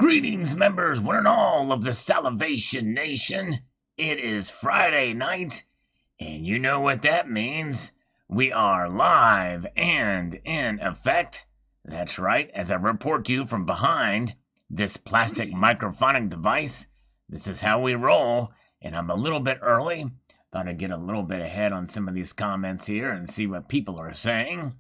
Greetings, members, one and all of the Salivation Nation. It is Friday night, and you know what that means. We are live and in effect. That's right, as I report to you from behind this plastic microphonic device. This is how we roll, and I'm a little bit early. Thought I'd get a little bit ahead on some of these comments here and see what people are saying.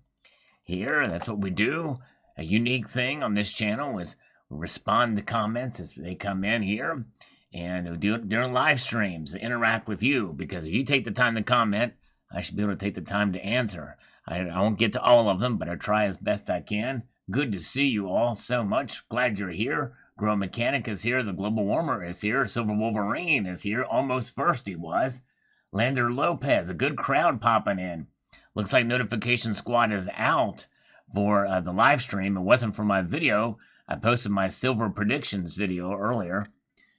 Here, that's what we do. A unique thing on this channel is respond to comments as they come in here, and we'll do it during live streams, interact with you, because if you take the time to comment, I should be able to take the time to answer. I won't get to all of them, but I try as best I can. Good to see you all so much. Glad you're here. Grow Mechanic is here. The Global Warmer is here. Silver Wolverine is here. Almost first he was. Lander Lopez, a good crowd popping in. Looks like Notification Squad is out for the live stream. It wasn't for my video. I posted my silver predictions video earlier.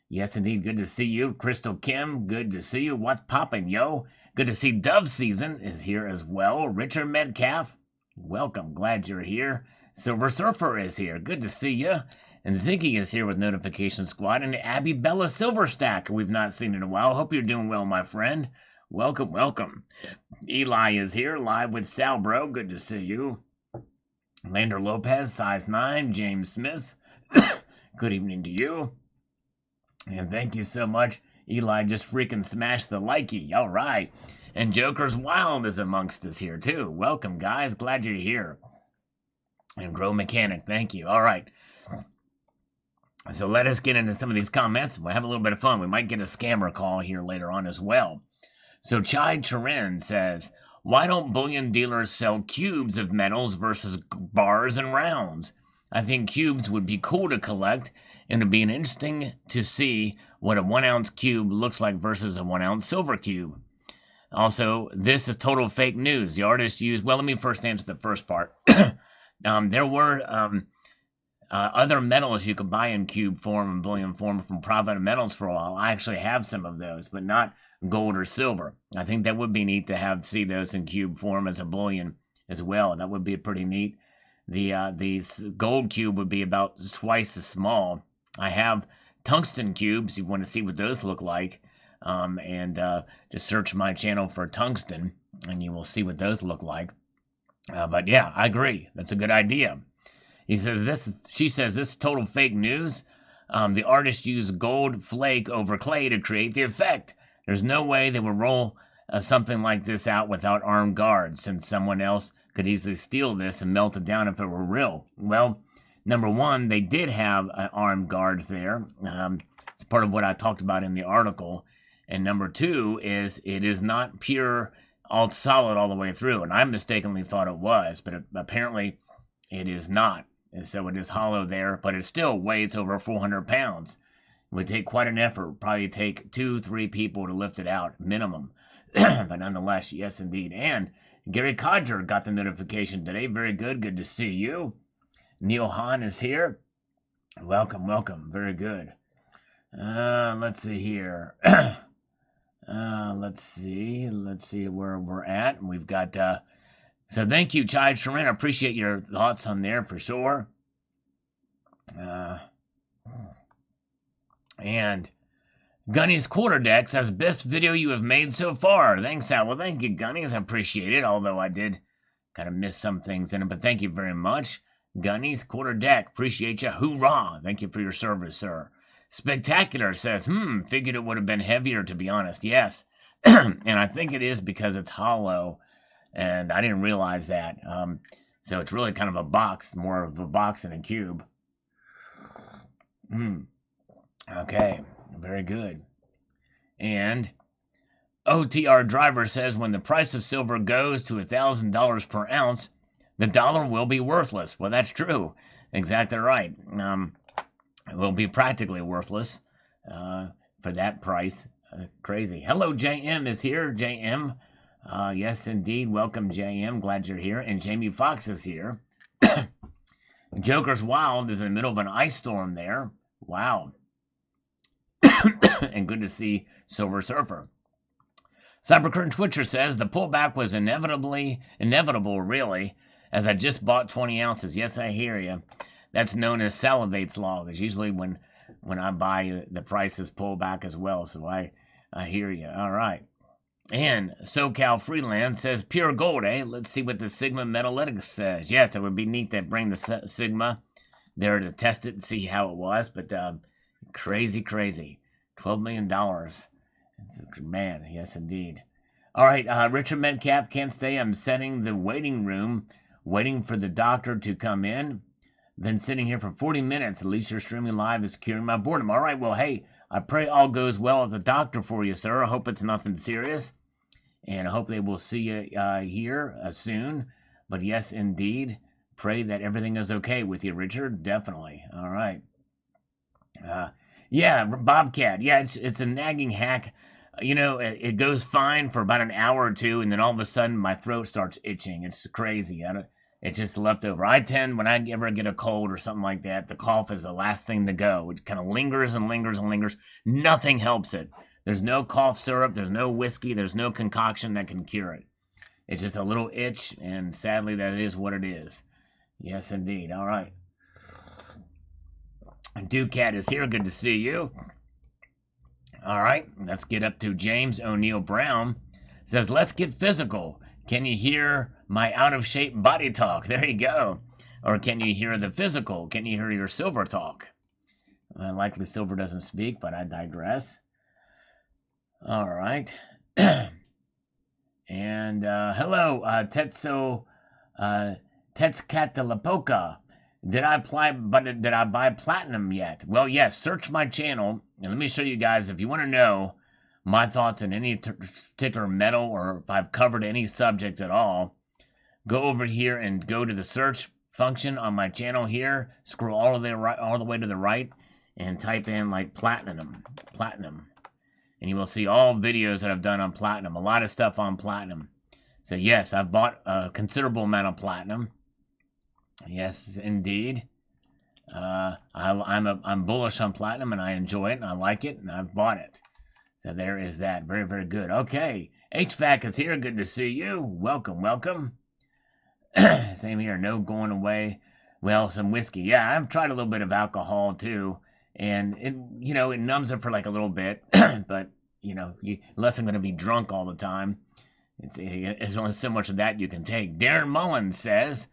Yes, indeed. Good to see you. Crystal Kim, good to see you. What's poppin', yo? Good to see Dove Season is here as well. Richard Metcalf, welcome. Glad you're here. Silver Surfer is here. Good to see you. And Ziggy is here with Notification Squad. And Abby Bella Silverstack, we've not seen in a while. Hope you're doing well, my friend. Welcome, welcome. Eli is here, live with Sal Bro. Good to see you. Lander Lopez, size 9. James Smith, good evening to you. And thank you so much. Eli just freaking smashed the likey. All right. And Joker's Wild is amongst us here, too. Welcome, guys. Glad you're here. And Grow Mechanic, thank you. All right. So let us get into some of these comments. We'll have a little bit of fun. We might get a scammer call here later on as well. So Chai Charin says, why don't bullion dealers sell cubes of metals versus bars and rounds? I think cubes would be cool to collect, and it would be interesting to see what a 1 ounce cube looks like versus a 1 ounce silver cube. Also, this is total fake news. The artist used, well, let me first answer the first part. There were other metals you could buy in cube form and bullion form from Private Metals for a while. I actually have some of those, but not gold or silver. I think that would be neat to see those in cube form as a bullion as well. That would be pretty neat. The gold cube would be about twice as small. I have tungsten cubes. You want to see what those look like, and just search my channel for tungsten, and you will see what those look like. But yeah, I agree. That's a good idea. She says this is total fake news. The artist used gold flake over clay to create the effect. There's no way they would roll something like this out without armed guards, since someone else could easily steal this and melt it down if it were real. Well, number one, they did have armed guards there. It's part of what I talked about in the article. And number two is it is not pure, all solid all the way through. And I mistakenly thought it was, but apparently it is not. And so it is hollow there, but it still weighs over 400 pounds. It would take quite an effort, probably take 2-3 people to lift it out, minimum. But nonetheless, yes, indeed. And Gary Codger got the notification today. Very good. Good to see you. Neil Hahn is here. Welcome, welcome. Very good. Let's see here. Let's see where we're at. We've got, so thank you, Chai Sharon. I appreciate your thoughts on there for sure. And Gunny's Quarterdeck says, best video you have made so far. Thanks, Al. Well, thank you, Gunny's. I appreciate it, although I did kind of miss some things in it. But thank you very much. Gunny's Quarterdeck. Appreciate you. Hoorah. Thank you for your service, sir. Spectacular says, figured it would have been heavier, to be honest. Yes. And I think it is because it's hollow. And I didn't realize that. So it's really kind of a box, more of a box than a cube. Okay, very good. And OTR Driver says when the price of silver goes to $1,000 per ounce, the dollar will be worthless. Well, that's true. Exactly right. It will be practically worthless for that price. Crazy. Hello, JM is here. JM. Yes, indeed. Welcome, JM. Glad you're here. And Jamie Fox is here. Joker's Wild is in the middle of an ice storm there. Wow. And good to see Silver Surfer. Cybercurrent Twitcher says the pullback was inevitable, really, as I just bought 20 ounces. Yes, I hear you. That's known as Salivate's law. Because usually when I buy, the prices pull back as well. So I hear you. All right. And SoCal Freeland says pure gold, eh? Let's see what the Sigma Metalytics says. Yes, it would be neat to bring the Sigma there to test it and see how it was. But crazy. $12 million. Man, yes, indeed. All right, Richard Metcalf can't stay. I'm setting the waiting room, waiting for the doctor to come in. Been sitting here for 40 minutes. At least you're streaming live is curing my boredom. All right, well, hey, I pray all goes well at the doctor for you, sir. I hope it's nothing serious. And I hope they will see you here soon. But yes, indeed. Pray that everything is okay with you, Richard. Definitely. All right. Yeah, Bobcat. Yeah, it's a nagging hack. You know, it goes fine for about an hour or two, and then all of a sudden my throat starts itching. It's crazy. It's just leftover. I tend, when I ever get a cold or something like that, the cough is the last thing to go. It kind of lingers and lingers and lingers. Nothing helps it. There's no cough syrup. There's no whiskey. There's no concoction that can cure it. It's just a little itch, and sadly, that is what it is. Yes, indeed. All right. Ducat is here. Good to see you. All right. Let's get up to James O'Neill Brown. Says, let's get physical. Can you hear my out-of-shape body talk? There you go. Or can you hear the physical? Can you hear your silver talk? Likely silver doesn't speak, but I digress. All right. And hello, Tetskatalapoka. Did I buy platinum yet? Well, yes. Search my channel, and let me show you guys. If you want to know my thoughts on any particular metal, or if I've covered any subject at all, go over here and go to the search function on my channel here. Scroll all the way to the right, and type in like platinum, and you will see all videos that I've done on platinum. A lot of stuff on platinum. So yes, I've bought a considerable amount of platinum. Yes, indeed. I'm bullish on platinum, and I enjoy it, and I like it, and I've bought it. So there is that. Very, very good. Okay, HVAC is here. Good to see you. Welcome. Same here. No going away. Well, some whiskey. Yeah, I've tried a little bit of alcohol too, and it numbs it for like a little bit, but unless I'm going to be drunk all the time, it's only so much of that you can take. Darren Mullins says,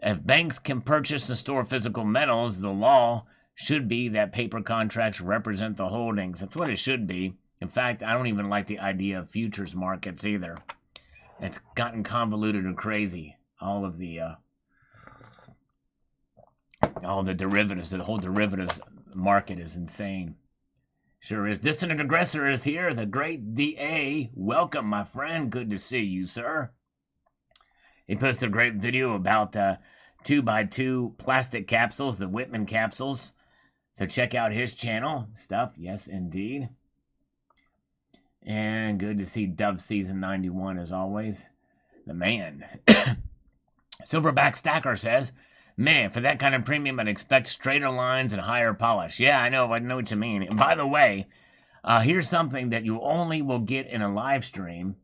if banks can purchase and store physical metals, the law should be that paper contracts represent the holdings. That's what it should be. In fact, I don't even like the idea of futures markets either. It's gotten convoluted and crazy. All the derivatives, the whole derivatives market is insane. Sure is. Dissident Aggressor is here. The great DA. Welcome, my friend. Good to see you, sir. He posted a great video about 2x2 plastic capsules, the Whitman capsules. So check out his channel stuff. Yes, indeed. And good to see Dove Season 91 as always. The man. Silverback Stacker says, man, for that kind of premium, I'd expect straighter lines and higher polish. Yeah, I know what you mean. And by the way, here's something that you only will get in a live stream.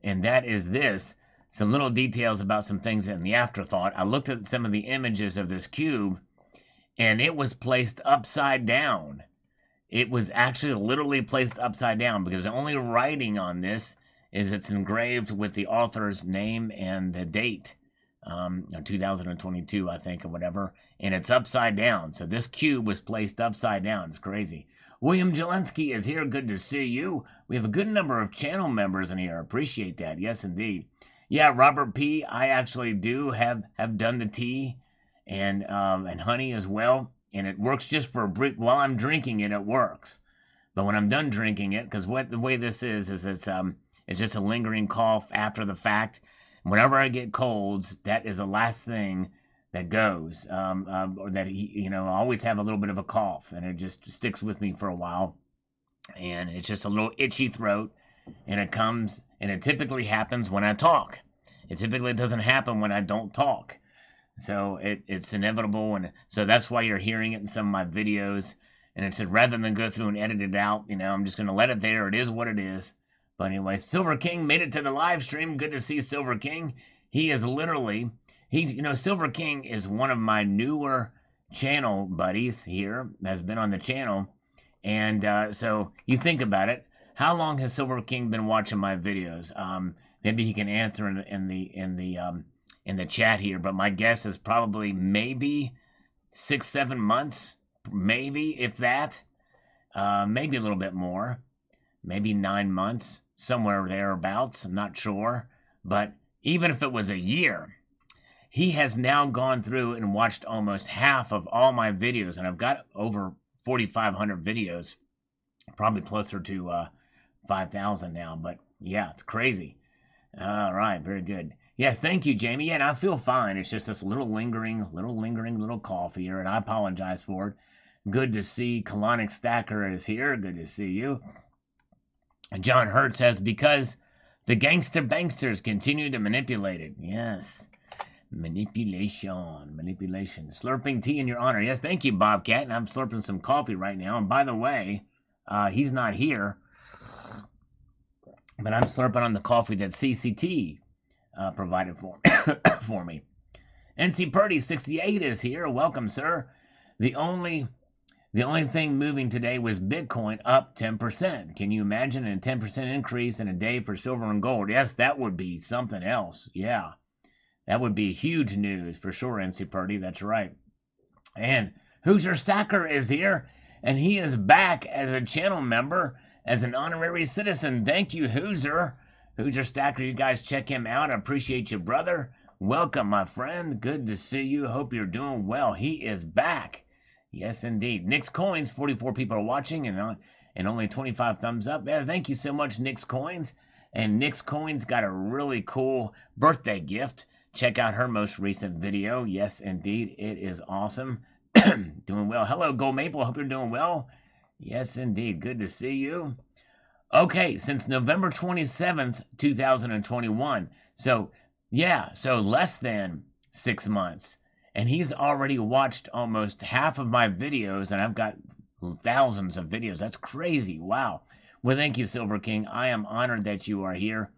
And that is this. Some little details about some things in the afterthought. I looked at some of the images of this cube, and it was placed upside down. It was actually literally placed upside down, because the only writing on this is it's engraved with the author's name and the date, 2022, I think, or whatever, and it's upside down. So this cube was placed upside down. It's crazy. William Jelensky is here. Good to see you. We have a good number of channel members in here. Appreciate that. Yes, indeed. Yeah, Robert P. I actually do have done the tea and honey as well, and it works just for a brief. While I'm drinking it, it works. But when I'm done drinking it, because the way this is it's just a lingering cough after the fact. Whenever I get colds, that is the last thing that goes. Or that I always have a little bit of a cough, and it just sticks with me for a while. And it's just a little itchy throat, and it typically happens when I talk. It typically doesn't happen when I don't talk. So it's inevitable, and so that's why you're hearing it in some of my videos. And it said, rather than go through and edit it out, I'm just going to let it there. It is what it is. But anyway, Silver King made it to the live stream. Good to see Silver King. He is literally He's, Silver King is one of my newer channel buddies here, has been on the channel. And so you think about it. How long has Silver King been watching my videos? Maybe he can answer in the chat here, but my guess is probably maybe 6-7 months, maybe if that, maybe a little bit more, maybe 9 months, somewhere thereabouts. I'm not sure, but even if it was a year, he has now gone through and watched almost half of all my videos, and I've got over 4,500 videos, probably closer to 5,000 now. But yeah, it's crazy. All right, very good. Yes, thank you, Jamie. Yeah, and I feel fine. It's just this little lingering little cough here, and I apologize for it. Good to see Colonic Stacker is here. Good to see you. And John Hurt says, because the gangster banksters continue to manipulate it. Yes. Manipulation. Slurping tea in your honor. Yes, thank you, Bobcat. And I'm slurping some coffee right now. And by the way, he's not here, but I'm slurping on the coffee that CCT provided for me. NC Purdy 68 is here. Welcome, sir. The only thing moving today was Bitcoin up 10%. Can you imagine a 10% increase in a day for silver and gold? Yes, that would be something else. Yeah. That would be huge news for sure, NC Purdy. That's right. And Hoosier Stacker is here, and he is back as a channel member, as an honorary citizen. Thank you, Hoosier. Hoosier Stacker, you guys check him out. I appreciate you, brother. Welcome, my friend. Good to see you. Hope you're doing well. He is back. Yes, indeed. Nick's Coins, 44 people are watching, and only 25 thumbs up. Yeah, thank you so much, Nick's Coins. And Nick's Coins got a really cool birthday gift. Check out her most recent video. Yes, indeed. It is awesome. Doing well. Hello, Gold Maple. Hope you're doing well. Yes, indeed. Good to see you. Okay, since November 27th, 2021. So, yeah, so less than 6 months. And he's already watched almost half of my videos, and I've got thousands of videos. That's crazy. Wow. Well, thank you, Silver King. I am honored that you are here.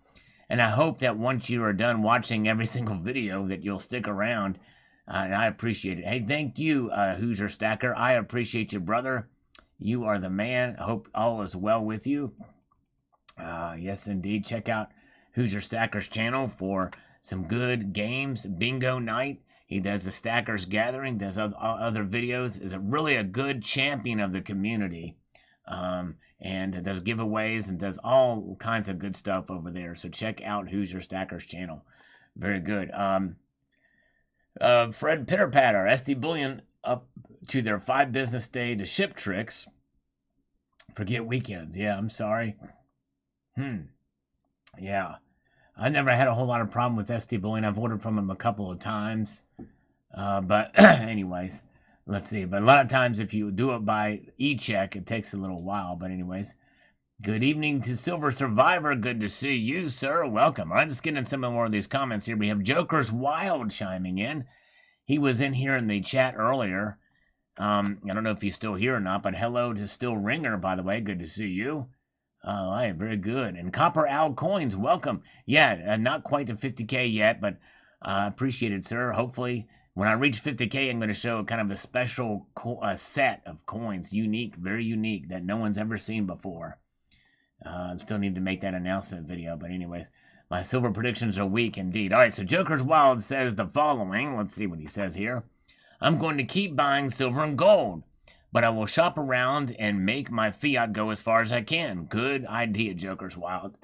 And I hope that once you are done watching every single video that you'll stick around. And I appreciate it. Hey, thank you, Hoosier Stacker. I appreciate you, brother. You are the man. I hope all is well with you. Yes, indeed. Check out Hoosier Stacker's channel for some good games. Bingo night. He does the Stackers Gathering, does other videos. Is really a good champion of the community. And does giveaways and does all kinds of good stuff over there. So check out Hoosier Stacker's channel. Very good. Fred Pitterpatter, SD Bullion up to their 5 business day to ship tricks. Forget weekends. Yeah, I'm sorry. Yeah. I never had a whole lot of problem with SD Bullion. I've ordered from them a couple of times. But anyways. Let's see, but a lot of times if you do it by e-check, it takes a little while. But anyways, good evening to Silver Survivor. Good to see you, sir. Welcome. All right, let's get in some more of these comments here. We have Joker's Wild chiming in. He was in here in the chat earlier. I don't know if he's still here or not, but hello to Still Ringer, by the way. Good to see you. All right, very good. And Copper Owl Coins, welcome. Yeah, not quite to 50K yet, but appreciate it, sir. Hopefully, when I reach 50K, I'm going to show kind of a special set of coins, unique, very unique, that no one's ever seen before. Still need to make that announcement video, but anyways, my silver predictions are weak indeed. All right, so Joker's Wild says the following. Let's see what he says here. I'm going to keep buying silver and gold, but I will shop around and make my fiat go as far as I can. Good idea, Joker's Wild.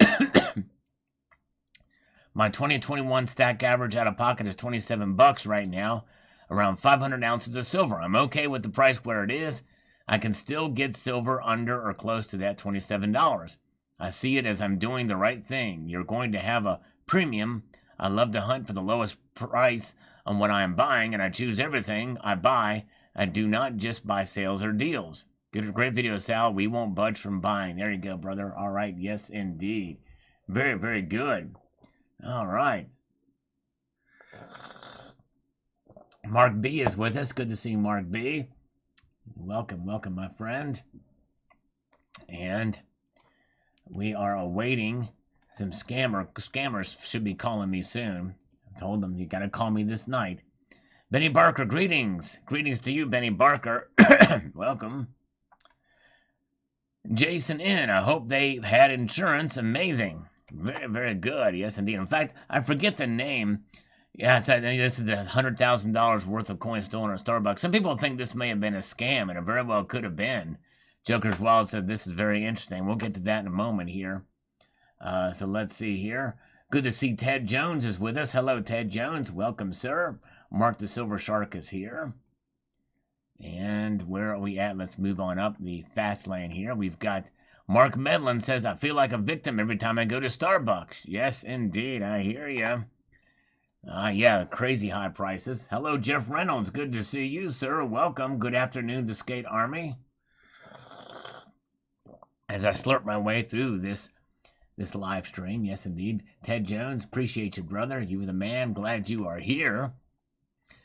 My 2021 stack average out of pocket is $27 right now, around 500 ounces of silver. I'm okay with the price where it is. I can still get silver under or close to that $27. I see it as I'm doing the right thing. You're going to have a premium. I love to hunt for the lowest price on what I am buying, and I choose everything I buy. I do not just buy sales or deals. Great video, Sal. We won't budge from buying. There you go, brother. All right. Yes, indeed. Very, very good. All right. Mark B is with us. Good to see Mark B. Welcome, welcome, my friend. And we are awaiting some scammers should be calling me soon. I told them, you got to call me this night. Benny Barker, greetings. Greetings to you, Benny Barker. Welcome. Jason N., I hope they had insurance. Amazing. Very, very good. Yes, indeed. In fact, I forget the name. Yeah, this is the $100,000 worth of coins stolen at Starbucks. Some people think this may have been a scam, and it very well could have been. Joker's Wild said this is very interesting. We'll get to that in a moment here. So let's see here. Good to see Ted Jones is with us. Hello, Ted Jones. Welcome, sir. Mark the Silver Shark is here. And where are we at? Let's move on up the fast lane here. We've got Mark Medlin says, I feel like a victim every time I go to Starbucks. Yes, indeed. I hear you. Yeah, crazy high prices. Hello, Jeff Reynolds. Good to see you, sir. Welcome. Good afternoon, the Skate Army. As I slurp my way through this live stream. Yes, indeed. Ted Jones, appreciate you, brother. You are the man. Glad you are here.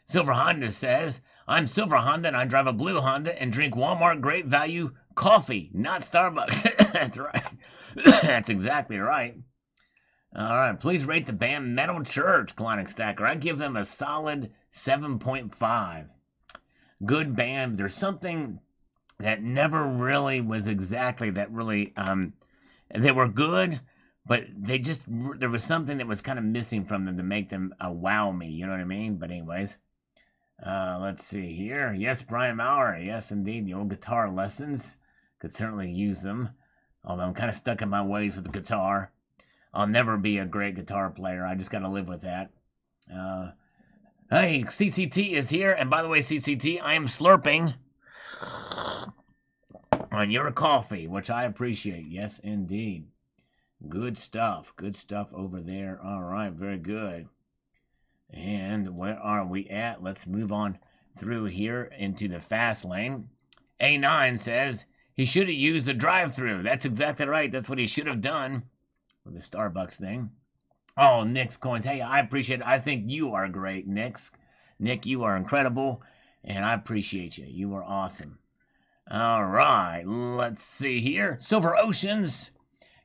Silver Honda says, I'm Silver Honda and I drive a blue Honda and drink Walmart Great Value coffee, not Starbucks. That's right. That's exactly right. All right, please rate the band Metal Church, Colonic Stacker. I give them a solid 7.5. Good band. There's something that never really was exactly that really, they were good, but there was something that was kind of missing from them to make them wow me, you know what I mean? But anyways, let's see here. Yes, Brian Maurer. Yes, indeed. The old guitar lessons. Could certainly use them. Although I'm kind of stuck in my ways with the guitar. I'll never be a great guitar player. I just got to live with that. Hey, CCT is here. And by the way, CCT, I am slurping on your coffee, which I appreciate. Yes, indeed. Good stuff. Good stuff over there. All right, very good. And where are we at? Let's move on through here into the fast lane. A9 says he should have used the drive-thru. That's exactly right. That's what he should have done with the Starbucks thing. Oh, Nick's coins. Hey, I appreciate it. I think you are great, Nick, you are incredible, and I appreciate you. You are awesome. All right, let's see here. Silver Oceans.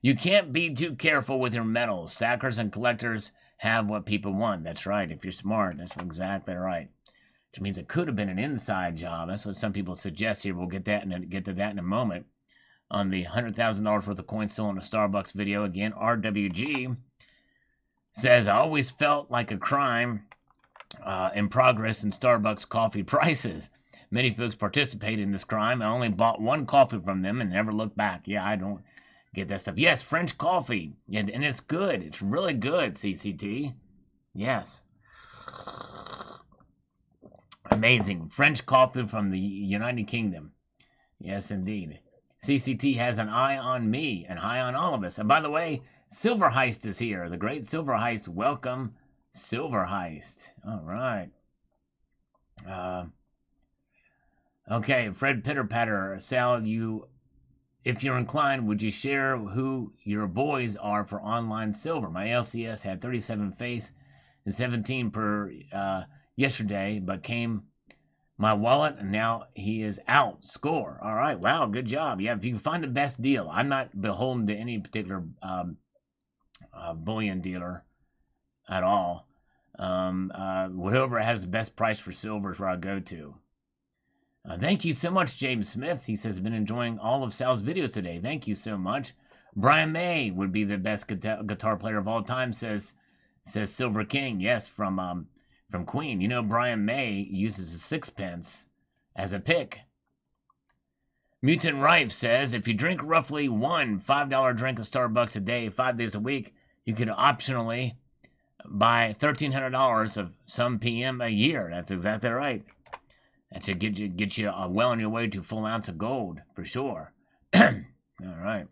You can't be too careful with your metals. Stackers and collectors have what people want. That's right. If you're smart, that's exactly right. Which means it could have been an inside job. That's what some people suggest here. We'll get to that in a moment. On the $100,000 worth of coins stolen in a Starbucks video, again, RWG says, I always felt like a crime in progress in Starbucks coffee prices. Many folks participated in this crime. I only bought one coffee from them and never looked back. Yeah, I don't get that stuff. Yes, French coffee. And it's good. It's really good, CCT. Yes. Amazing. French coffee from the United Kingdom. Yes, indeed. CCT has an eye on me and eye on all of us. And by the way, Silver Heist is here. The great Silver Heist. Welcome, Silver Heist. All right. Okay, Fred Pitterpatter. Sal, if you're inclined, would you share who your boys are for online silver? My LCS had 37 face and 17 per yesterday, but came my wallet, and now he is out. Score. All right. Wow. Good job. Yeah. If you can find the best deal, I'm not beholden to any particular bullion dealer at all. Whoever has the best price for silver is where I go to. Thank you so much, James Smith. He says, been enjoying all of Sal's videos today. Thank you so much. Brian May would be the best guitar player of all time, says Silver King. Yes, from Queen. You know, Brian May uses a sixpence as a pick. Mutant Rife says, if you drink roughly one $5 drink of Starbucks a day, 5 days a week, you could optionally buy $1,300 of some PM a year. That's exactly right. That should get you well on your way to a full ounce of gold, for sure. All right.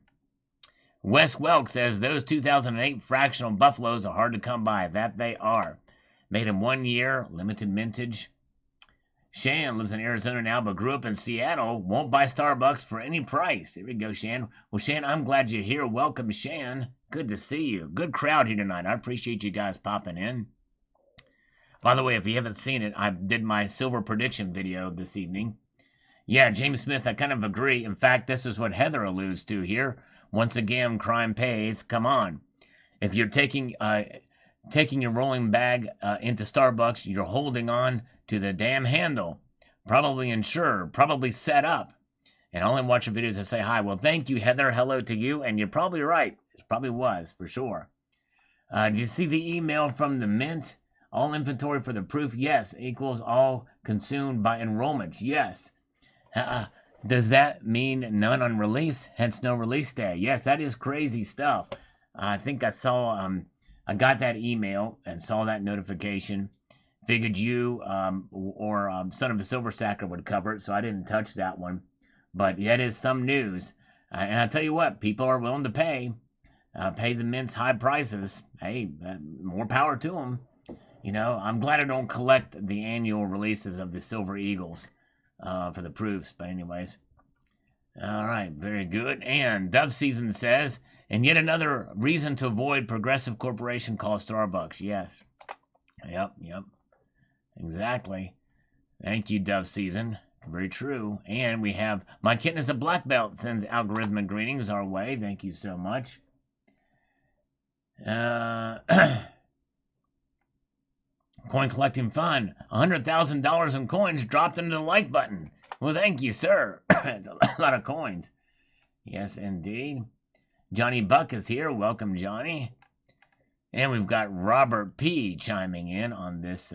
Wes Welk says, those 2008 fractional Buffaloes are hard to come by. That they are. Made him 1 year, limited mintage. Shan lives in Arizona now, but grew up in Seattle. Won't buy Starbucks for any price. There we go, Shan. Well, Shan, I'm glad you're here. Welcome, Shan. Good to see you. Good crowd here tonight. I appreciate you guys popping in. By the way, if you haven't seen it, I did my silver prediction video this evening. Yeah, James Smith, I kind of agree. In fact, this is what Heather alludes to here. Once again, crime pays. Come on. If you're taking taking your rolling bag into Starbucks, you're holding on to the damn handle. Probably insured, probably set up. And I only watch your videos to say hi. Well, thank you, Heather. Hello to you. And you're probably right. It probably was, for sure. Did you see the email from the Mint? All inventory for the proof? Yes. Equals all consumed by enrollments? Yes. Does that mean none on release? Hence no release day? Yes, that is crazy stuff. I think I saw, I got that email and saw that notification. Figured you or Son of a Silver Stacker would cover it, so I didn't touch that one. But that is some news. And I tell you what, people are willing to pay the Mint's high prices. Hey, more power to them. You know, I'm glad I don't collect the annual releases of the Silver Eagles for the proofs. But anyways, all right, very good. And Dove Season says, and yet another reason to avoid Progressive Corporation called Starbucks. Yes. Yep. Exactly. Thank you, Dove Season. Very true. And we have My Kitten is a Black Belt sends algorithmic greetings our way. Thank you so much. Coin collecting fun. $100,000 in coins dropped into the like button. Well, thank you, sir. It's a lot of coins. Yes, indeed. Johnny Buck is here. Welcome, Johnny. And we've got Robert P. chiming in on this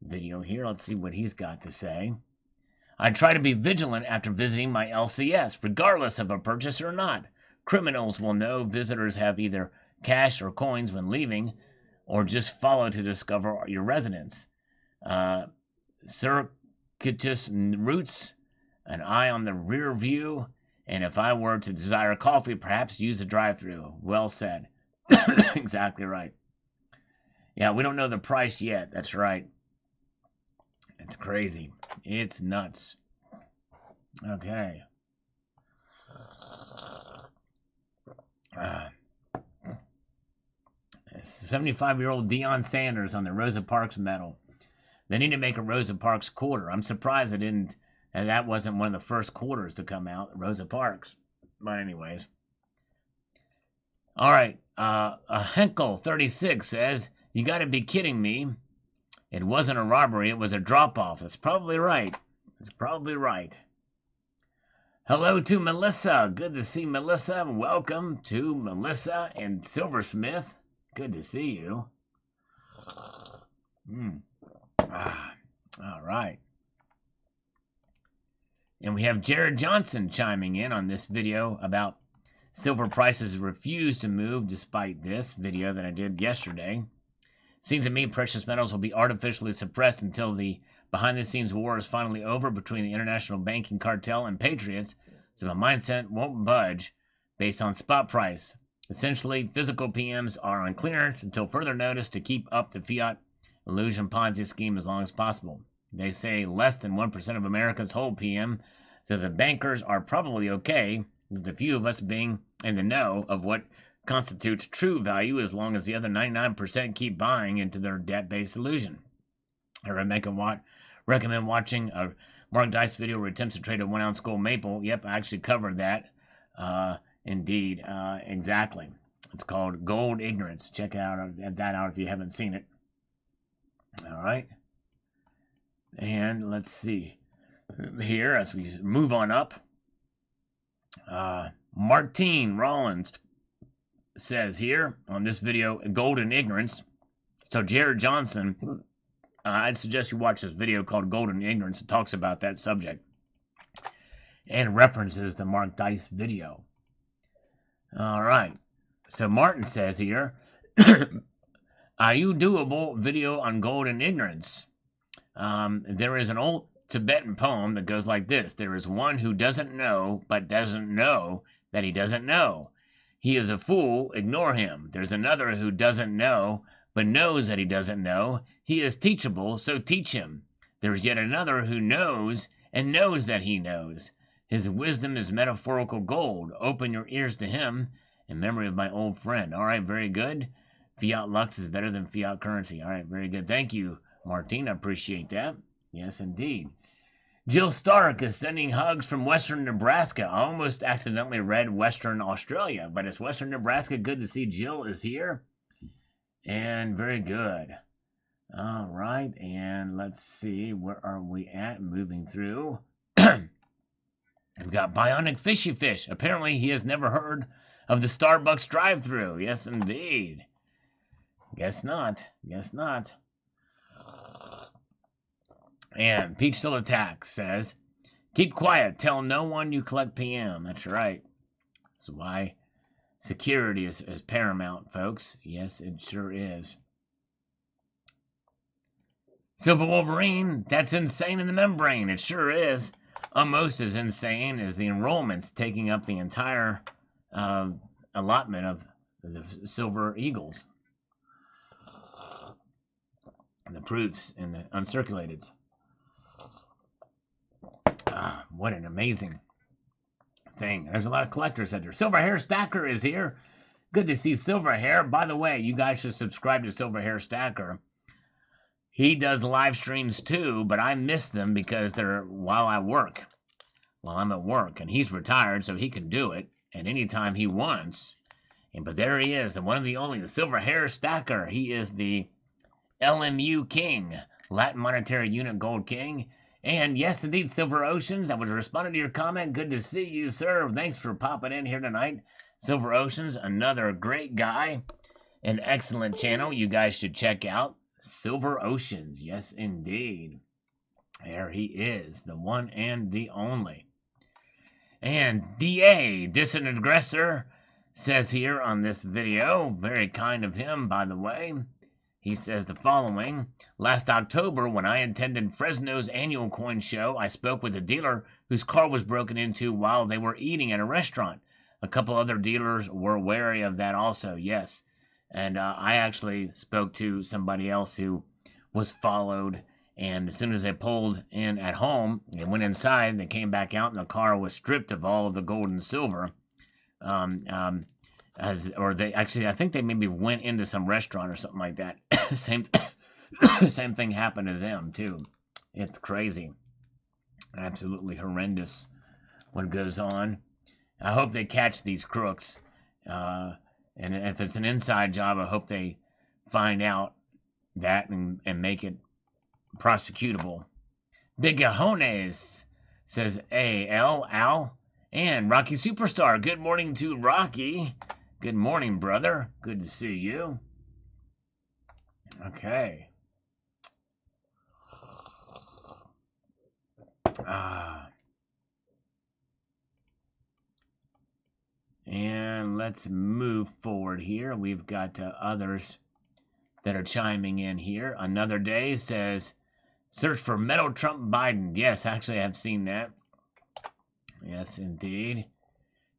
video here. Let's see what he's got to say. I try to be vigilant after visiting my LCS, regardless of a purchase or not. Criminals will know visitors have either cash or coins when leaving, or just follow to discover your residence. Circuitous routes, an eye on the rear view, and if I were to desire coffee, perhaps use the drive-thru. Well said. Exactly right. Yeah, we don't know the price yet. That's right. It's crazy. It's nuts. Okay. 75-year-old Deion Sanders on the Rosa Parks medal. They need to make a Rosa Parks quarter. I'm surprised that wasn't one of the first quarters to come out, Rosa Parks. But anyways. All right. Henkel 36 says, you got to be kidding me. It wasn't a robbery. It was a drop-off. That's probably right. Hello to Melissa. Good to see Melissa. Welcome to Melissa and Silversmith. Good to see you. All right. And we have Jared Johnson chiming in on this video about silver prices refuse to move despite this video that I did yesterday. Seems to me precious metals will be artificially suppressed until the behind-the-scenes war is finally over between the international banking cartel and patriots, so the mindset won't budge based on spot price. Essentially, physical PMs are on clearance until further notice to keep up the fiat illusion Ponzi scheme as long as possible. They say less than 1% of Americans hold PM, so the bankers are probably okay, with the few of us being in the know of what constitutes true value as long as the other 99% keep buying into their debt-based illusion. I recommend watching a Mark Dice video where he attempts to trade a 1-ounce gold maple. Yep, I actually covered that. Indeed, exactly. It's called Gold Ignorance. Check that out if you haven't seen it. All right. And let's see here as we move on up. Martine Rollins says here on this video, Golden Ignorance. So Jared Johnson, I'd suggest you watch this video called Golden Ignorance. It talks about that subject and references the Mark Dice video. All right. So Martin says here, are you doable video on Golden Ignorance? There is an old Tibetan poem that goes like this. There is one who doesn't know, but doesn't know that he doesn't know. He is a fool, ignore him. There's another who doesn't know, but knows that he doesn't know. He is teachable, so teach him. There is yet another who knows and knows that he knows. His wisdom is metaphorical gold. Open your ears to him in memory of my old friend. All right, very good. Fiat Lux is better than fiat currency. All right, very good. Thank you, Martine. I appreciate that. Yes, indeed. Jill Stark is sending hugs from Western Nebraska. I almost accidentally read Western Australia, but it's Western Nebraska. Good to see Jill is here. And very good. All right, and let's see, where are we at? Moving through. We've got Bionic Fishy Fish. Apparently, he has never heard of the Starbucks drive-thru. Yes, indeed. Guess not. Guess not. And Peach Still Attacks says, keep quiet. Tell no one you collect PM. That's right. That's why security is paramount, folks. Yes, it sure is. Silver Wolverine, that's insane in the membrane. It sure is. Almost as insane as the enrollments taking up the entire allotment of the Silver Eagles. And the Brutes and the Uncirculated. What an amazing thing. There's a lot of collectors out there. Silver Hair Stacker is here. Good to see Silver Hair. By the way, you guys should subscribe to Silver Hair Stacker. He does live streams too, but I miss them because they're while I'm at work. And he's retired, so he can do it at any time he wants. But there he is, the one and the only, the Silver Hair Stacker. He is the LMU King, Latin Monetary Unit Gold King. And yes, indeed, Silver Oceans, I was responding to your comment. Good to see you, sir. Thanks for popping in here tonight. Silver Oceans, another great guy. An excellent channel you guys should check out. Silver Oceans, yes, indeed. There he is, the one and the only. And DA, Dissident Aggressor, says here on this video, very kind of him, by the way. He says the following: last October, when I attended Fresno's annual coin show, I spoke with a dealer whose car was broken into while they were eating at a restaurant. A couple other dealers were wary of that also, yes. And I actually spoke to somebody else who was followed, and as soon as they pulled in at home, they went inside, they came back out, and the car was stripped of all of the gold and silver. I think they maybe went into some restaurant or something like that. Same thing happened to them too. It's crazy, absolutely horrendous what goes on. I hope they catch these crooks, and if it's an inside job, I hope they find out that and make it prosecutable. Big Cajones says Al, and Rocky Superstar. Good morning to Rocky. Good morning, brother. Good to see you. Okay. And let's move forward here. We've got others that are chiming in here. Another Day says, search for Metal Trump Biden. Yes, actually, I've seen that. Yes, indeed.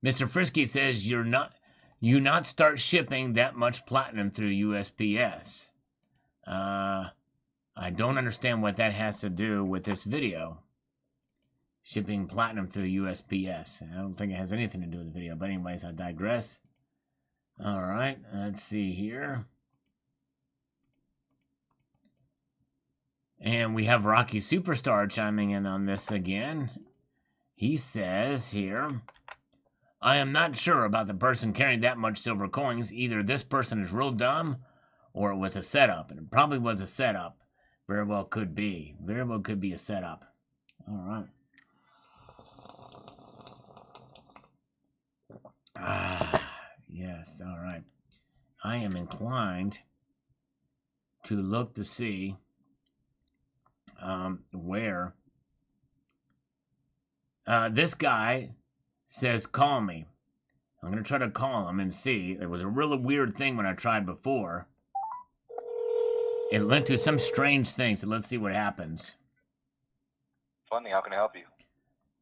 Mr. Frisky says, you not start shipping that much platinum through USPS. I don't understand what that has to do with this video. Shipping platinum through USPS. I don't think it has anything to do with the video. But anyways, I digress. All right, let's see here. And we have Rocky Superstar chiming in on this again. He says here, I am not sure about the person carrying that much silver coins. Either this person is real dumb or it was a setup. And it probably was a setup. Very well could be. Very well could be a setup. All right. Yes, all right. I am inclined to look to see where this guy says, call me. I'm going to try to call him and see. It was a really weird thing when I tried before. It led to some strange thing, so let's see what happens. Funding, how can I help you?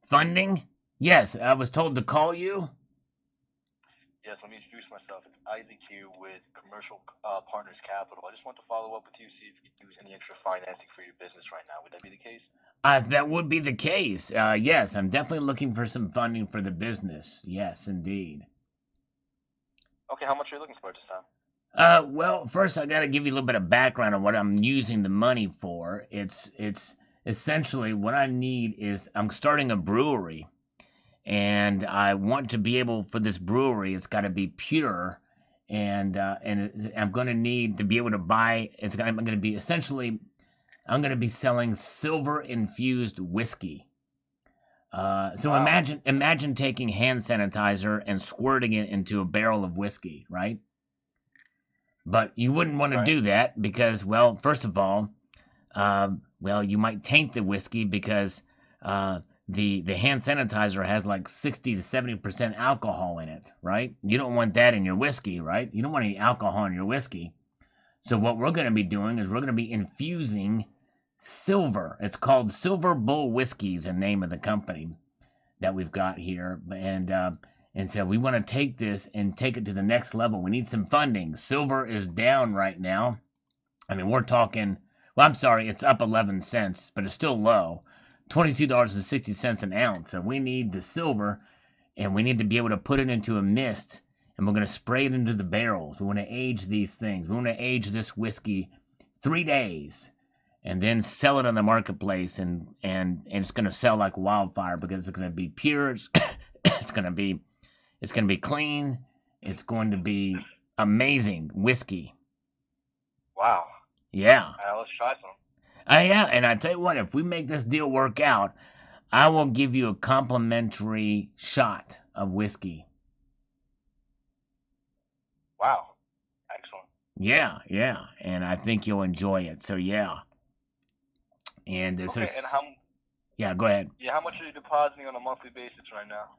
Funding? Yes, I was told to call you. Yes, let me introduce myself. It's Isaac here with Commercial Partners Capital. I just want to follow up with you, see if you could use any extra financing for your business right now. Would that be the case? That would be the case. Yes, I'm definitely looking for some funding for the business. Yes, indeed. Okay, how much are you looking for this time? Well, first I got to give you a little bit of background on what I'm using the money for. It's essentially what I need is I'm starting a brewery. And I want to be able, for this brewery, it's got to be pure I'm going to need to be able to buy. I'm going to be essentially, I'm going to be selling silver infused whiskey. So Wow. imagine taking hand sanitizer and squirting it into a barrel of whiskey, right? But you wouldn't want to Right. do that because, well, first of all, well, you might taint the whiskey because the hand sanitizer has like 60 to 70% alcohol in it, right? You don't want that in your whiskey, right? You don't want any alcohol in your whiskey. So what we're going to be doing is we're going to be infusing silver. It's called Silver Bull Whiskey's the name of the company that we've got here, and so we want to take this and take it to the next level. We need some funding. Silver is down right now. I mean, we're talking. Well, I'm sorry, it's up 11 cents, but it's still low. $22.60 an ounce. So we need the silver, and we need to be able to put it into a mist, and we're going to spray it into the barrels. We want to age these things. We want to age this whiskey 3 days and then sell it on the marketplace, and it's going to sell like wildfire because it's going to be pure. It's going to be clean. It's going to be amazing whiskey. Wow. Yeah. Let's try some. Yeah, and I tell you what, if we make this deal work out, I will give you a complimentary shot of whiskey. Wow. Excellent. Yeah, and I think you'll enjoy it. So yeah. And Okay, and yeah, go ahead. Yeah, how much are you depositing on a monthly basis right now?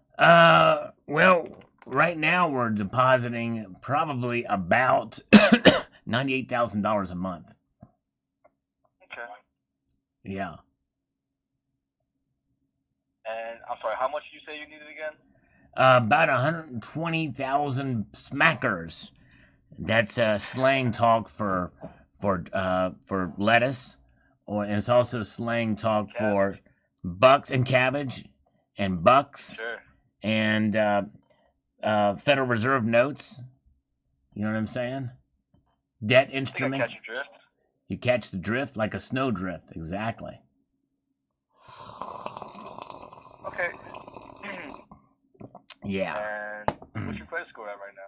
Well, right now we're depositing probably about $98,000 a month. Okay. Yeah. And I'm sorry, how much did you say you needed again? About 120,000 smackers. That's slang talk for lettuce, and it's also slang talk for bucks and cabbage and bucks. Sure. And Federal Reserve notes. You know what I'm saying? Debt instruments. I think I catch your drift. You catch the drift like a snow drift, exactly. Okay. Yeah. And what's your credit score at right now?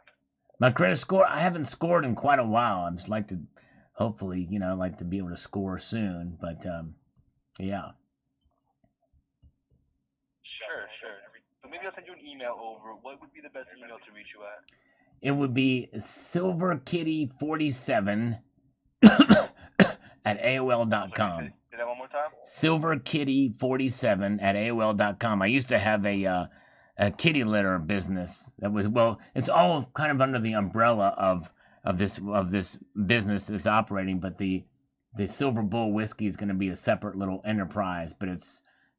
My credit score, I haven't scored in quite a while. I just like to, hopefully, like to be able to score soon. But yeah. Sure. So maybe I'll send you an email over. What would be the best email to reach you at? It would be silverkitty47 at AOL.com. Say that one more time? Silverkitty47 at AOL.com. I used to have a kitty litter business that was, well, it's all kind of under the umbrella of this business that's operating, but the Silver Bull Whiskey is going to be a separate little enterprise, but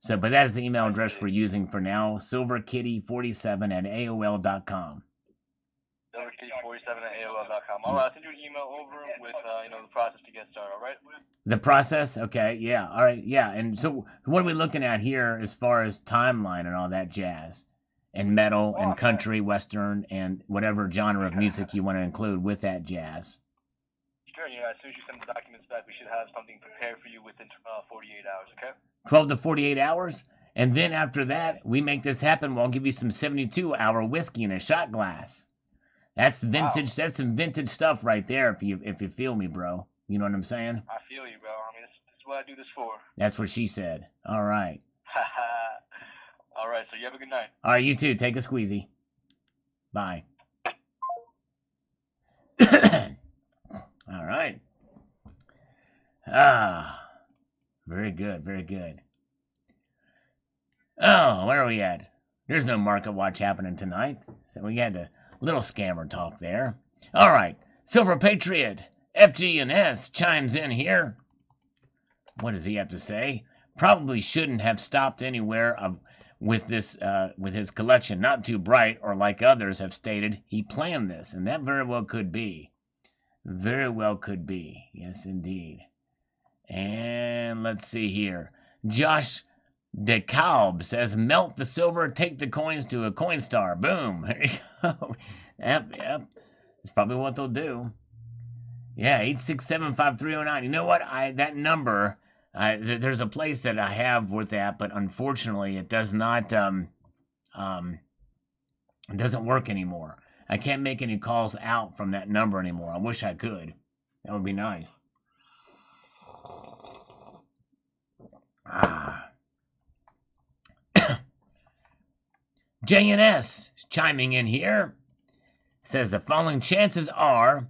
that is the email address we're using for now, silverkitty47 at AOL.com. silverkitty47 at AOL.com. All right, I'll send you an email over with the process to get started, all right? The process? Okay, yeah, all right, yeah. And so what are we looking at here as far as timeline and all that jazz? And metal and country, western, and whatever genre of music you want to include with that jazz. Sure, as soon as you send the documents back, we should have something prepared for you within 48 hours, okay? 12 to 48 hours? And then after that, we make this happen, we'll give you some 72-hour whiskey in a shot glass. That's vintage. Wow. That's some vintage stuff right there, if you feel me, bro. You know what I'm saying? I feel you, bro. I mean, this is what I do this for. That's what she said. All right. All right, so you have a good night. All right, you too. Take a squeezy. Bye. All right. Very good, very good. Oh, where are we at? There's no market watch happening tonight, so we had a little scammer talk there. All right, Silver Patriot, FG&S chimes in here. What does he have to say? Probably shouldn't have stopped anywhere with his collection. Not too bright, or like others have stated, he planned this, and that very well could be. Very well could be. Yes, indeed. And let's see here. Josh DeKalb says, melt the silver, take the coins to a Coinstar. Boom. There you go. Yep. That's probably what they'll do. Yeah, 8675309. You know what? That number, there's a place that I have with that, but unfortunately it does not, it doesn't work anymore. I can't make any calls out from that number anymore. I wish I could. That would be nice. JNS chiming in here says the following chances are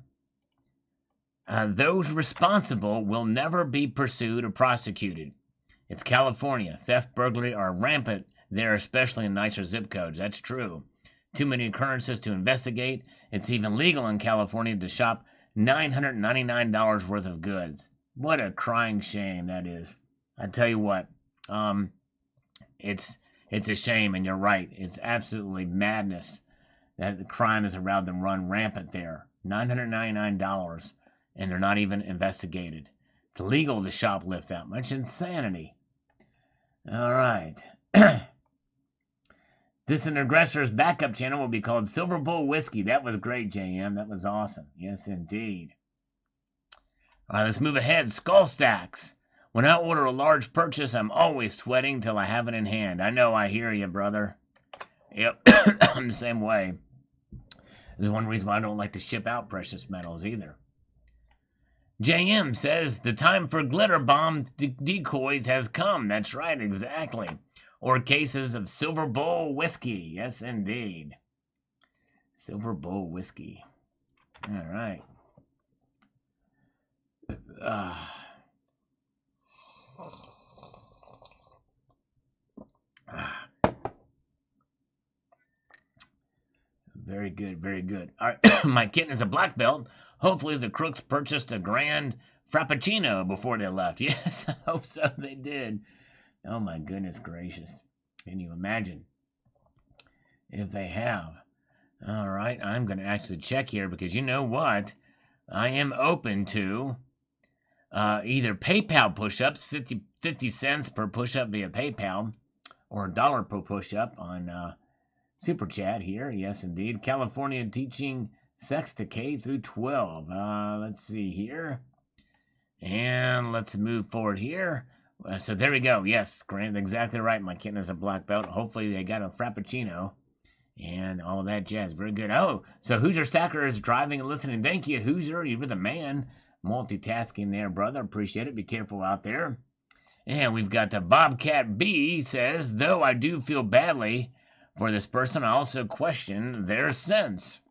those responsible will never be pursued or prosecuted. It's California. Theft, burglary are rampant there, especially in nicer zip codes. That's true. Too many occurrences to investigate. It's even legal in California to shop $999 worth of goods. What a crying shame that is. I tell you what, it's a shame, and you're right. It's absolutely madness that the crime is allowed to run rampant there. $999, and they're not even investigated. It's legal to shoplift that much. Insanity. All right. This an aggressor's backup channel will be called Silver Bull Whiskey. That was great, JM. That was awesome. Yes, indeed. All right, let's move ahead. Skull Stacks. When I order a large purchase, I'm always sweating till I have it in hand. I know, I hear you, brother. Yep, I'm the same way. There's one reason why I don't like to ship out precious metals either. JM says, the time for glitter bomb decoys has come. That's right, exactly. Or cases of Silver Bull Whiskey. Yes, indeed. Silver Bull Whiskey. All right. Very good, very good. All right. My kitten is a black belt. Hopefully the crooks purchased a grand frappuccino before they left. Yes, I hope so. They did. Oh my goodness gracious. Can you imagine if they have? All right, I'm going to actually check here because you know what? I am open to either PayPal push-ups, 50 cents per push-up via PayPal, or $1 per push-up on Super Chat here. Yes, indeed. California teaching sex to K through 12. Let's see here. And let's move forward here. So there we go. Yes, Grant, exactly right. My kitten is a black belt. Hopefully they got a frappuccino and all that jazz. Very good. Oh, so Hoosier Stacker is driving and listening. Thank you, Hoosier. You're the man. Multitasking there, brother. Appreciate it. Be careful out there. And we've got the Bobcat B says, though I do feel badly for this person, I also question their sense.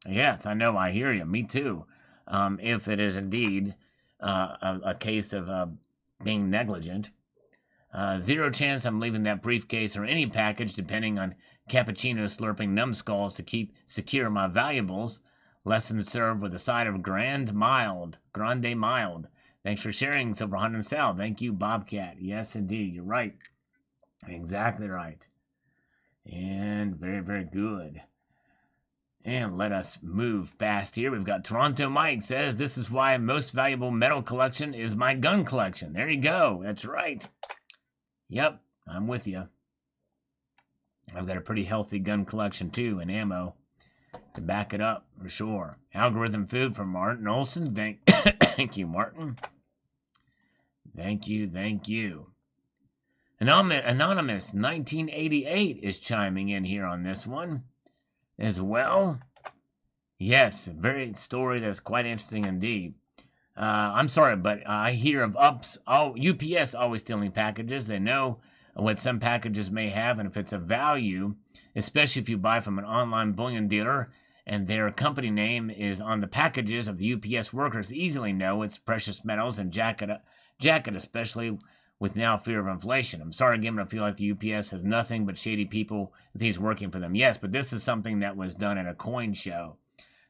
Yes, I know. I hear you. Me too. If it is indeed a case of being negligent. Zero chance I'm leaving that briefcase or any package depending on cappuccino slurping numbskulls to keep secure my valuables. Lesson served with a side of grande mild. Thanks for sharing, Silver Hunt and Sal. Thank you, Bobcat. Yes, indeed. You're right. Exactly right. And very, very good. And let us move fast here. We've got Toronto Mike says, this is why most valuable metal collection is my gun collection. There you go. That's right. Yep, I'm with you. I've got a pretty healthy gun collection too, and ammo to back it up for sure. Algorithm food from Martin Olson. Thank you, Martin. Thank you. Anonymous 1988 is chiming in here on this one as well. Yes, a very story that's quite interesting indeed. I'm sorry, but I hear of UPS always stealing packages. They know what some packages may have, and if it's of value, especially if you buy from an online bullion dealer and their company name is on the packages of the UPS workers, easily know it's precious metals and jacket, especially with now fear of inflation. I'm sorry again, but I feel like the UPS has nothing but shady people that he's working for them. Yes, but this is something that was done at a coin show,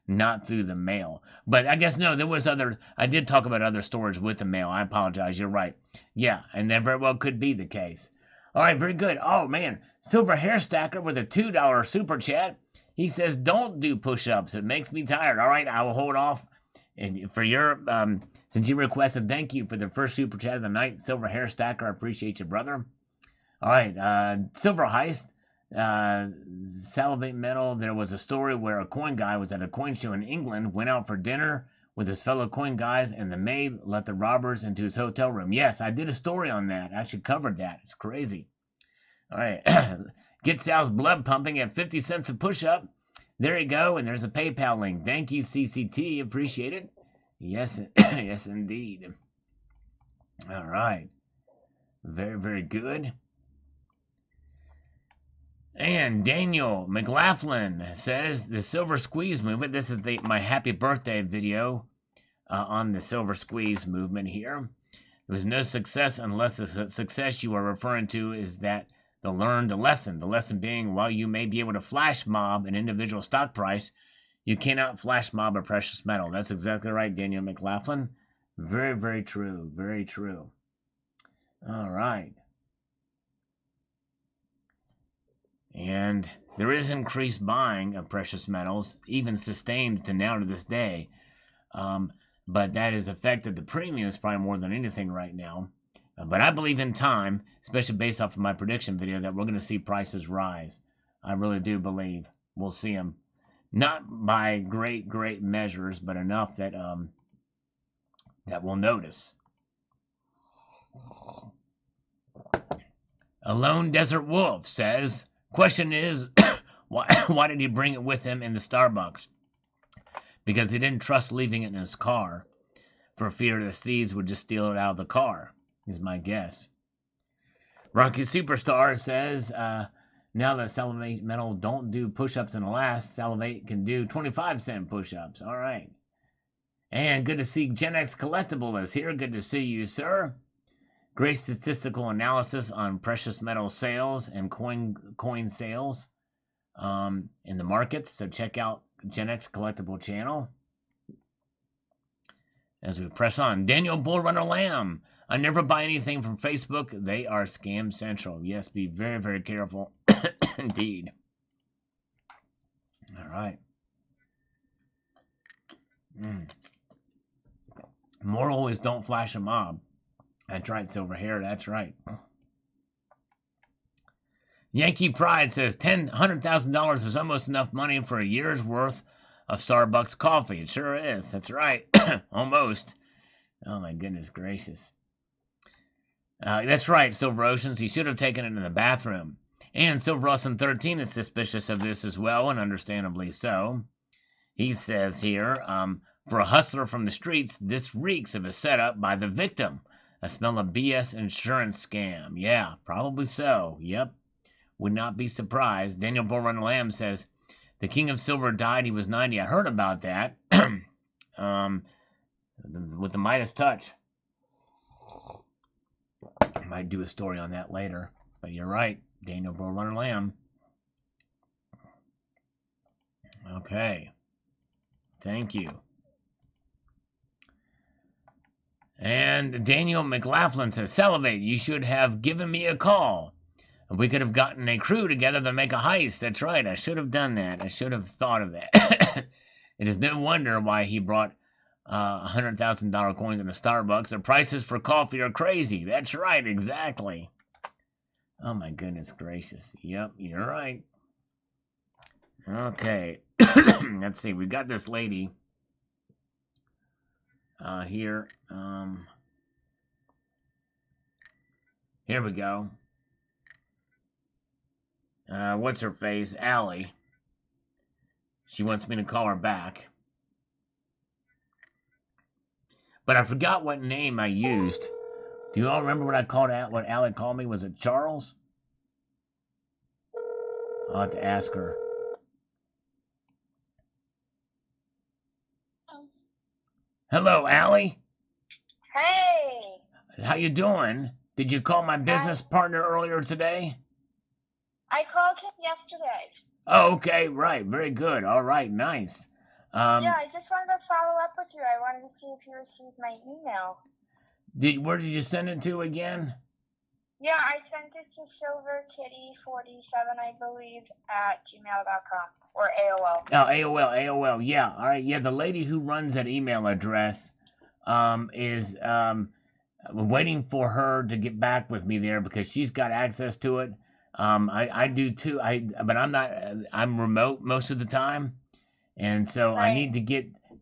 not through the mail. But I guess, no, there was I did talk about other storage with the mail. I apologize. You're right. Yeah, and that very well could be the case. All right, very good. Oh, man. Silver Hair Stacker with a $2 super chat. He says, don't do push-ups. It makes me tired. All right, I will hold off. And for your, since you requested, thank you for the first super chat of the night, Silver Hair Stacker. I appreciate you, brother. All right, Silver Heist, Salivate Metal. There was a story where a coin guy was at a coin show in England, went out for dinner with his fellow coin guys, and the maid let the robbers into his hotel room. Yes, I did a story on that. I actually covered that. It's crazy. All right, get Sal's blood pumping at 50 cents a push-up. There you go, and there's a PayPal link. Thank you, CCT. Appreciate it. Yes, yes, indeed. All right. Very, very good. And Daniel McLaughlin says the silver squeeze movement. This is my happy birthday video on the silver squeeze movement here. There was no success unless the success you are referring to is that they'll learn the lesson. The lesson being, while you may be able to flash mob an individual stock price, you cannot flash mob a precious metal. That's exactly right, Daniel McLaughlin. Very, very true. Very true. All right. And there is increased buying of precious metals, even sustained to now to this day. But that has affected the premiums probably more than anything right now. But I believe in time, especially based off of my prediction video, that we're going to see prices rise. I really do believe we'll see them. Not by great measures, but enough that that we'll notice. A Lone Desert Wolf says, question is, why did he bring it with him in the Starbucks? Because he didn't trust leaving it in his car for fear the thieves would just steal it out of the car, is my guess. Rocky Superstar says, now that Salivate Metal don't do push-ups in the last, Salivate can do 25-cent push-ups. All right. And good to see Gen X Collectible is here. Good to see you, sir. Great statistical analysis on precious metal sales and coin sales in the markets. So check out Gen X Collectible channel. As we press on. Daniel Bullrunner Lamb. I never buy anything from Facebook. They are scam central. Yes, be very, very careful. Indeed. All right. Moral is don't flash a mob. That's right, Silver Hair. That's right. Yankee Pride says $100,000 is almost enough money for a year's worth of Starbucks coffee. It sure is. That's right. Almost. Oh, my goodness gracious. That's right, Silver Oceans. He should have taken it in the bathroom. And Silver Awesome 13 is suspicious of this as well, and understandably so. He says here, for a hustler from the streets, this reeks of a setup by the victim. I smell a BS insurance scam. Yeah, probably so. Yep. Would not be surprised. Daniel Bullrunner Lamb says, the King of Silver died. He was 90. I heard about that. With the Midas touch. I might do a story on that later. But you're right. Daniel Bullrunner Lamb. Okay. Thank you. And Daniel McLaughlin says, Salivate, you should have given me a call. We could have gotten a crew together to make a heist. That's right. I should have done that. I should have thought of that. It is no wonder why he brought $100,000 coins in a Starbucks. The prices for coffee are crazy. That's right. Exactly. Oh, my goodness gracious. Yep, you're right. Okay. Let's see. We got this lady here. Here we go. What's her face? Allie. She wants me to call her back. But I forgot what name I used. Do you all remember what I called out? What Allie called me? Was it Charles? I'll have to ask her. Hello, Allie. Hey. How you doing? Did you call my business partner earlier today? I called him yesterday. Oh, okay, right. Very good. All right, nice. Yeah, I just wanted to follow up with you. I wanted to see if you received my email. Where did you send it to again? Yeah, I sent it to silverkitty47, I believe, at gmail.com or AOL. Oh, AOL. Yeah. All right. Yeah, the lady who runs that email address is waiting for her to get back with me there because she's got access to it. I do too. But I'm not. I'm remote most of the time, and so Right. I need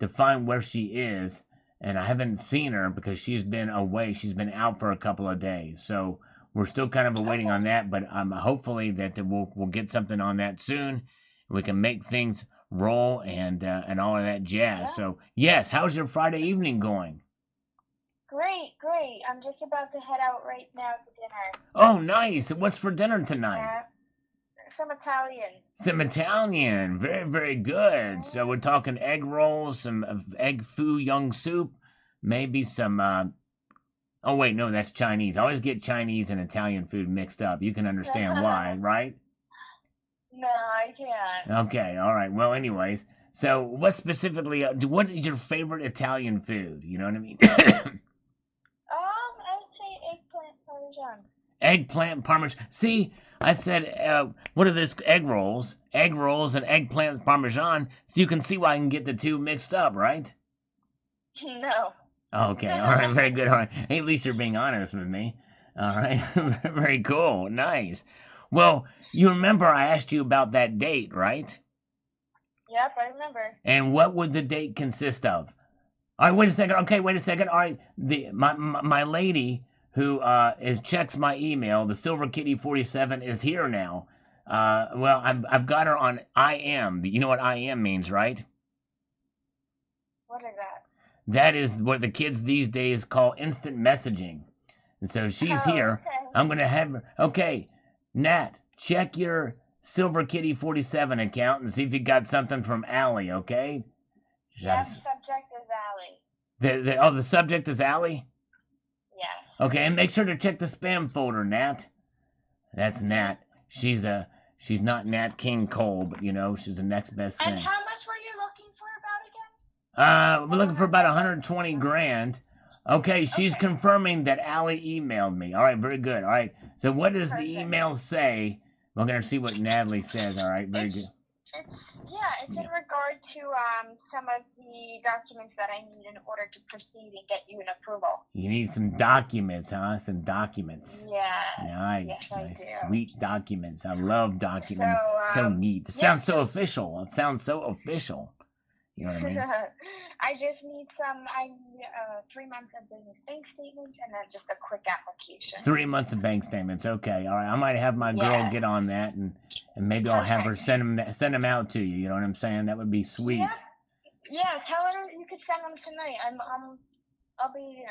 to find where she is, and I haven't seen her because she's been away. She's been out for a couple of days, so we're still kind of waiting on that. But hopefully that we'll get something on that soon. We can make things roll and all of that jazz. Yeah. So yes, how's your Friday evening going? Great, great. I'm just about to head out right now to dinner. Oh, nice. What's for dinner tonight? Yeah, some Italian. Some Italian. Very, very good. So we're talking egg rolls, some egg foo young soup, maybe some. Oh wait, no, that's Chinese. I always get Chinese and Italian food mixed up. You can understand why, right? No, I can't. Okay, all right. Well, anyways, so what specifically? What is your favorite Italian food? You know what I mean? I would say eggplant parmesan. Eggplant parmesan. See, I said, what are those egg rolls? Egg rolls and eggplant parmesan. So you can see why I can get the two mixed up, right? No. Okay, all right, very good. All right, hey, at least you're being honest with me. All right, very cool, nice. Well, you remember I asked you about that date, right? Yep, I remember. And what would the date consist of? All right, wait a second. Okay, wait a second. All right, my lady who checks my email, the Silver Kitty 47, is here now. Well, I've got her on IM. You know what IM means, right? What is that? That is what the kids these days call instant messaging. And so she's here. Okay. I'm going to have her. Okay, Nat, check your Silver Kitty 47 account and see if you got something from Allie, okay? That Just- subject is Allie. the subject is Allie? Yes. Okay, and make sure to check the spam folder, Nat. That's Nat. She's not Nat King Cole, but she's the next best thing. And how much were you looking for about again? We're looking for about 120 grand. Okay, she's Okay. confirming that Allie emailed me. All right, very good. All right, so what does the Perfect. email say? We're gonna see what Natalie says. All right, very good. It's in regard to some of the documents that I need in order to proceed and get you an approval. You need some documents, huh? Some documents. Yeah. Nice, Yes, I nice, do. sweet documents. I love documents. So, So neat. It yeah, sounds so just- official. It sounds so official. You know what I mean? I just need 3 months of business bank statements and then just a quick application. 3 months of bank statements. Okay, all right. I might have my girl Yeah. get on that, and maybe I'll have her Okay. send them out to you. You know what I'm saying? That would be sweet. Yeah, tell her you could send them tonight. I'll be,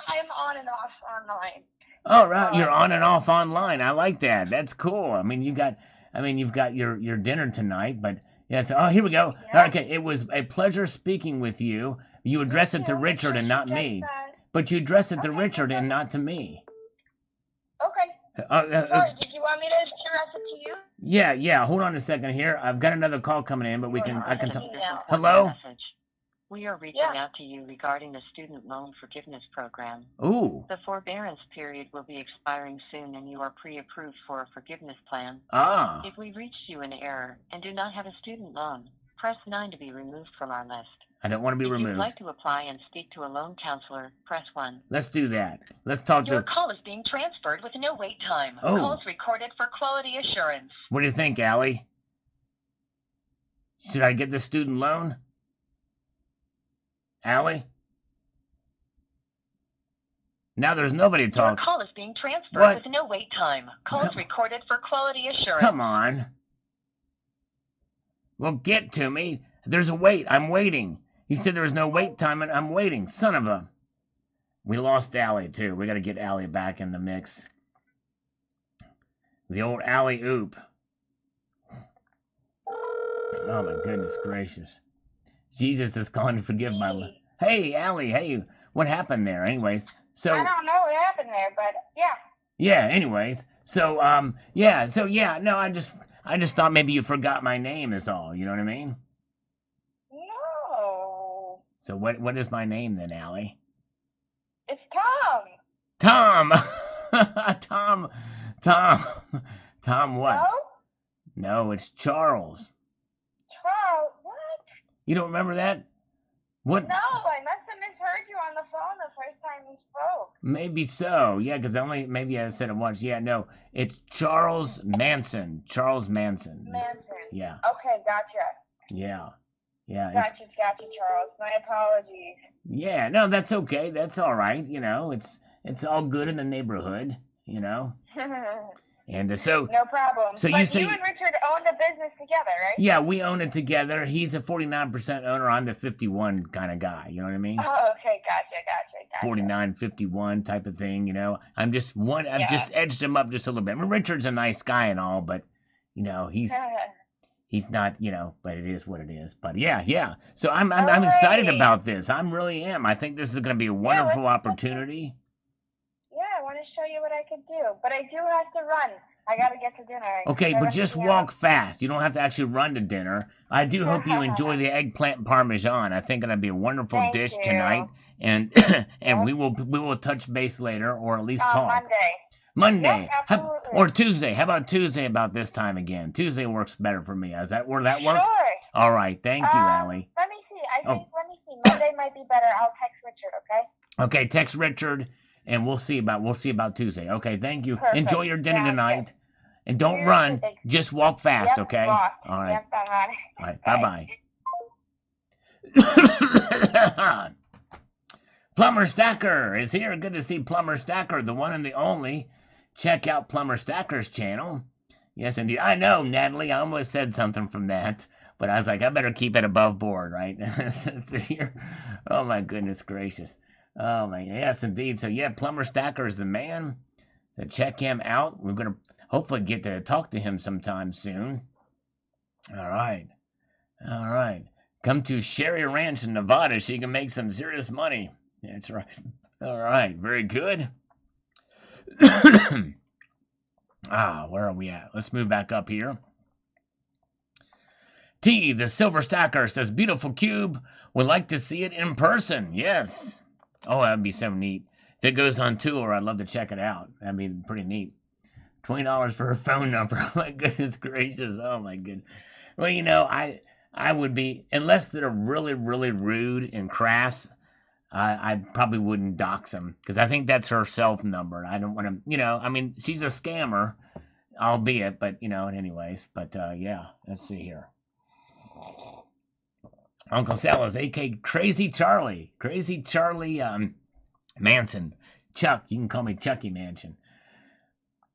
I'm on and off online. All right, you're on and off online. I like that. That's cool. I mean, you've got your dinner tonight, but yes. Oh, here we go. Yeah. Okay, it was a pleasure speaking with you. You address it to Yeah, Richard and not me, but you address it to Okay, Richard no and not to me. Okay. Sorry, did you want me to address it to you? Yeah. Hold on a second here. I've got another call coming in, but I can talk. Yeah. Hello? Message. We are reaching out to you regarding the student loan forgiveness program. Ooh. The forbearance period will be expiring soon and you are pre-approved for a forgiveness plan. Ah. If we reached you in error and do not have a student loan, press 9 to be removed from our list. I don't want to be If removed. you'd like to apply and speak to a loan counselor, press 1. Let's do that. Let's talk Your to. call is being transferred with no wait time. Oh. Calls recorded for quality assurance. What do you think, Allie? Should I get the student loan? Allie? Now there's nobody to Your talk. call is being transferred What? with no wait time. Calls recorded for quality assurance. Come on. Well, get to me. There's a wait. I'm waiting. He said there was no wait time, and I'm waiting. Son of a. We lost Allie, too. We got to get Allie back in the mix. The old Allie oop. Oh, my goodness gracious. Jesus is calling to forgive my. Hey, Allie. Hey, what happened there? Anyways, so. I don't know what happened there, but yeah. Yeah. Anyways, so yeah. So yeah. No, I just thought maybe you forgot my name is all. You know what I mean? No. So what is my name then, Allie? It's Tom. Tom. Tom what? No? No, it's Charles. Charles, what? You don't remember that? What? No, I must have misheard you on the phone the first time we spoke. Maybe so. Yeah, because maybe I said it once. Yeah, no, it's Charles Manson. Charles Manson. Manson. Yeah. Okay, gotcha. Yeah. Yeah. Gotcha, Charles. My apologies. Yeah. No, that's okay. That's all right. It's all good in the neighborhood. And No problem. So but you say you and Richard own the business together, right? yeah, we own it together. He's a 49% owner. I'm the 51 kind of guy. You know what I mean? Oh, okay, gotcha. 49, 51 type of thing. You know, I've just edged him up just a little bit. I mean, Richard's a nice guy and all, but you know, he's not, you know, but it is what it is. But yeah. So I'm excited about this. I really am. I think this is going to be a wonderful opportunity. Yeah, I want to show you what I could do, but I do have to run. I got to get to dinner. Okay, but just walk fast. You don't have to actually run to dinner. I do hope you enjoy the eggplant parmesan. I think it'll be a wonderful dish tonight, and we will touch base later, or at least talk. Monday. Yep, absolutely. Or Tuesday. How about Tuesday about this time again? Tuesday works better for me. Is that where that works? Sure. All right. Thank you, Allie. Let me see. Let me see. Monday might be better. I'll text Richard, okay? Okay, text Richard, and we'll see about Tuesday. Okay, thank you. Perfect. Enjoy your dinner tonight. Good. And don't run. Just walk fast, Yep, okay? Walk. All right. Yep, I'm on it. All right. Bye-bye. Plumber Stacker is here. Good to see Plumber Stacker, the one and the only. Check out Plumber Stacker's channel. Yes, indeed. I know, Natalie. I almost said something from that. But I was like, I better keep it above board, right? Oh, my goodness gracious. Oh, my. Yes, indeed. So, yeah, Plumber Stacker is the man. So check him out. We're going to hopefully get to talk to him sometime soon. All right. Come to Sherry Ranch in Nevada so you can make some serious money. That's right. All right. Very good. Where are we at? Let's move back up here. T, the Silver Stacker, says, beautiful cube. Would like to see it in person. Yes. Oh, that'd be so neat. If it goes on tour, I'd love to check it out. That'd be pretty neat. $20 for a phone number. Oh, my goodness gracious. Oh, my goodness. Well, you know, I would be, unless they're really, really rude and crass, I probably wouldn't dox them, because I think that's her self number. I don't want to, you know, I mean, she's a scammer, albeit, but, you know, anyways. But, yeah, let's see here. Uncle Sal's, a.k.a. Crazy Charlie Manson. Chuck, you can call me Chucky Mansion.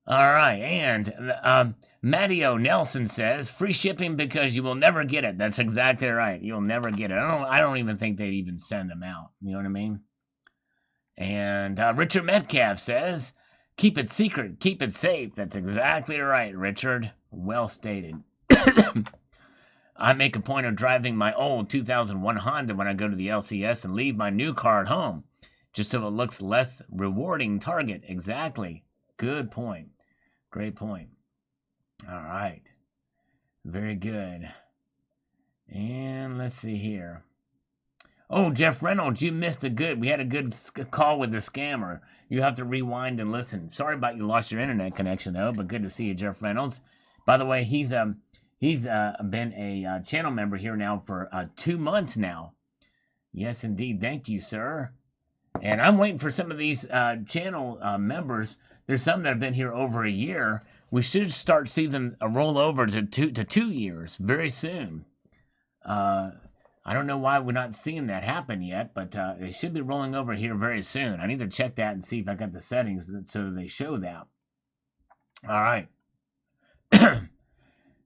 All right, and Matteo Nelson says, free shipping because you will never get it. That's exactly right. You'll never get it. I don't even think they'd even send them out. You know what I mean? And Richard Metcalf says, keep it secret, keep it safe. That's exactly right, Richard. Well stated. I make a point of driving my old 2001 Honda when I go to the LCS and leave my new car at home, just so it looks less rewarding target. Exactly. Good point. Great point. All right. Very good. And let's see here. Oh, Jeff Reynolds, you missed we had a good call with the scammer. You have to rewind and listen. Sorry about you lost your internet connection, though, but good to see you, Jeff Reynolds. By the way, he's been a channel member here now for 2 months now. Yes, indeed. Thank you, sir. And I'm waiting for some of these channel members. There's some that have been here over a year. We should start seeing them roll over to 2 years very soon. I don't know why we're not seeing that happen yet, but they should be rolling over here very soon. I need to check that and see if I got the settings so they show that. All right.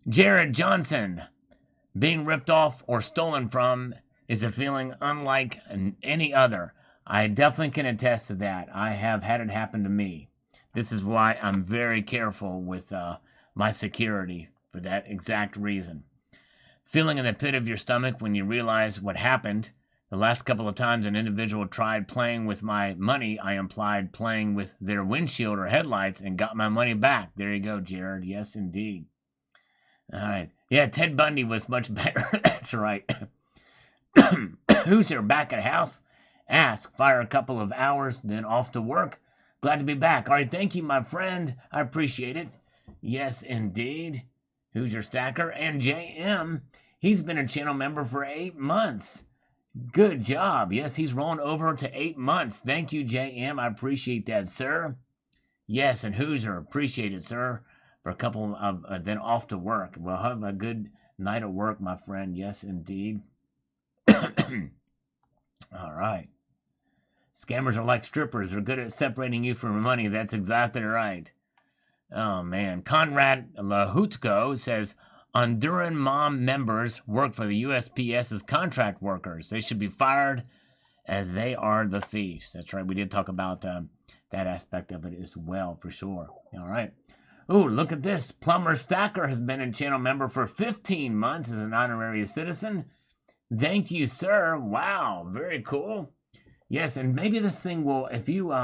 Jared Johnson, being ripped off or stolen from is a feeling unlike any other. I definitely can attest to that. I have had it happen to me. This is why I'm very careful with my security, for that exact reason. Feeling in the pit of your stomach when you realize what happened. The last couple of times an individual tried playing with my money, I implied playing with their windshield or headlights and got my money back. There you go, Jared. Yes, indeed. All right. Yeah, Ted Bundy was much better. That's right. Who's here? Back at house? Ask. Fire a couple of hours, then off to work. Glad to be back. All right, thank you, my friend. I appreciate it. Yes, indeed. Who's your stacker? And JM, he's been a channel member for 8 months. Good job. Yes, he's rolling over to 8 months. Thank you, JM. I appreciate that, sir. Yes, and Hoosier, appreciate it, sir. For a couple of, then off to work. Well, have a good night at work, my friend. Yes, indeed. All right. Scammers are like strippers. They're good at separating you from money. That's exactly right. Oh, man. Conrad Lahutko says, Honduran mom members work for the USPS's contract workers. They should be fired as they are the thieves. That's right. We did talk about that aspect of it as well, for sure. All right. Ooh, look at this. Plumber Stacker has been a channel member for 15 months as an honorary citizen. Thank you, sir. Wow, very cool. Yes, and maybe this thing will, if you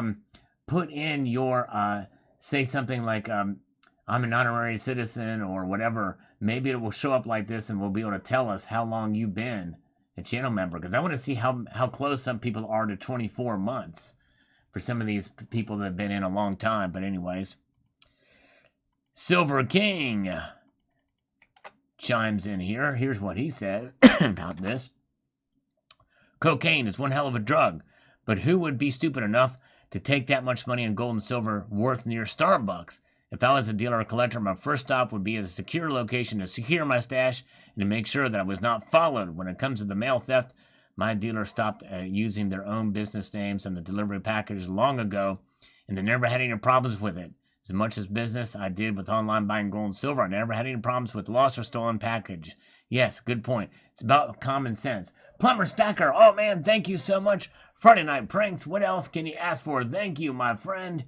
put in your say something like I'm an honorary citizen or whatever, maybe it will show up like this and we'll be able to tell us how long you've been a channel member, because I want to see how close some people are to 24 months for some of these people that have been in a long time. But anyways, Silver King chimes in here. Here's what he says about this. Cocaine is one hell of a drug, but who would be stupid enough to take that much money in gold and silver worth near Starbucks? If I was a dealer or collector, my first stop would be at a secure location to secure my stash and to make sure that I was not followed. When it comes to the mail theft, my dealer stopped using their own business names on the delivery package long ago, and they never had any problems with it. As much as business I did with online buying gold and silver, I never had any problems with lost or stolen package. Yes, good point. It's about common sense. Plumber Stacker, oh man, thank you so much. Friday Night Pranks, what else can you ask for? Thank you, my friend.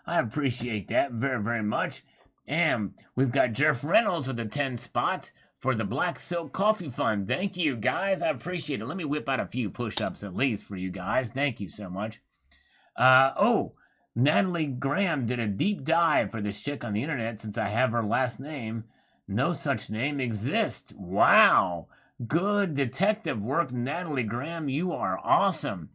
I appreciate that very, very much. And we've got Jeff Reynolds with a 10 spot for the Black Silk Coffee Fund. Thank you, guys. I appreciate it. Let me whip out a few push-ups at least for you guys. Thank you so much. Natalie Graham did a deep dive for this chick on the internet since I have her last name. No such name exists. Wow. Good detective work, Natalie Graham. You are awesome.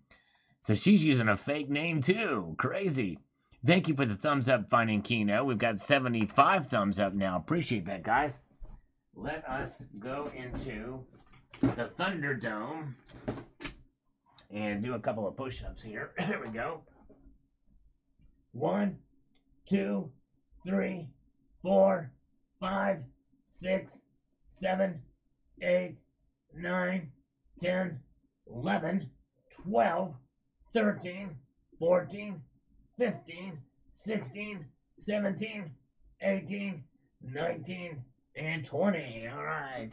So she's using a fake name too. Crazy. Thank you for the thumbs up, Finding Keno. We've got 75 thumbs up now. Appreciate that, guys. Let us go into the Thunderdome and do a couple of push-ups here. Here we go. 1, 2, 3, 4, 5, 6, 7, 8, 9, 10, 11, 12, 13, 14, 15, 16, 17, 18, 19, and 20. All right.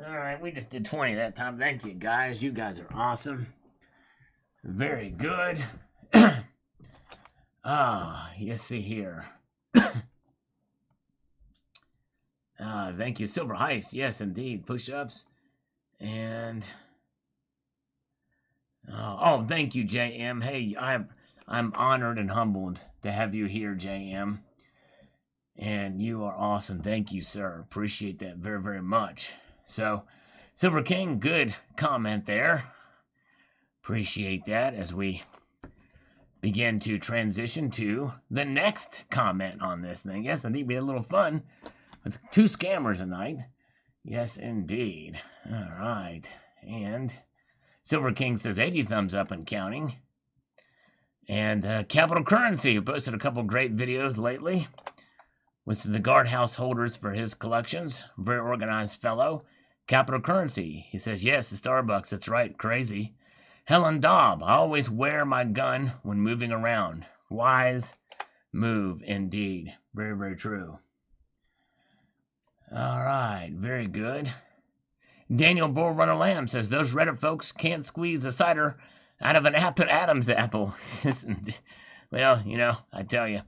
All right, we just did 20 that time. Thank you, guys. You guys are awesome. Very good. Let's see here. Thank you, Silver Heist. Yes, indeed. Push-ups. And thank you, JM. Hey, I'm honored and humbled to have you here, JM. And you are awesome. Thank you, sir. Appreciate that very, very much. So, Silver King, good comment there. Appreciate that as we begin to transition to the next comment on this thing. Yes, indeed, we had a little fun with 2 scammers tonight. Yes, indeed. All right. And Silver King says 80 thumbs up and counting. And Capital Currency, who posted a couple great videos lately with the guardhouse holders for his collections. Very organized fellow. Capital Currency, he says, yes, the Starbucks, that's right, crazy. Helen Dobb, I always wear my gun when moving around. Wise move, indeed. Very, very true. All right, very good. Daniel Bull Runner Lamb says, those Reddit folks can't squeeze a cider out of an Adam's apple. Well, you know, I tell you.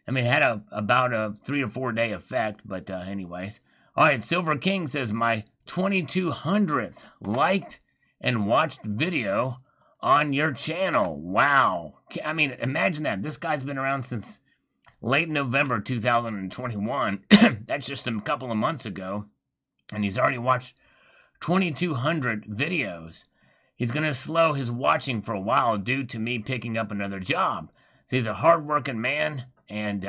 I mean, it had about a 3 or 4 day effect, but anyways. All right, Silver King says, my 2200th liked and watched video on your channel. Wow. I mean, imagine that. This guy's been around since late November 2021. That's just a couple of months ago. And he's already watched 2,200 videos. He's going to slow his watching for a while due to me picking up another job. So he's a hardworking man and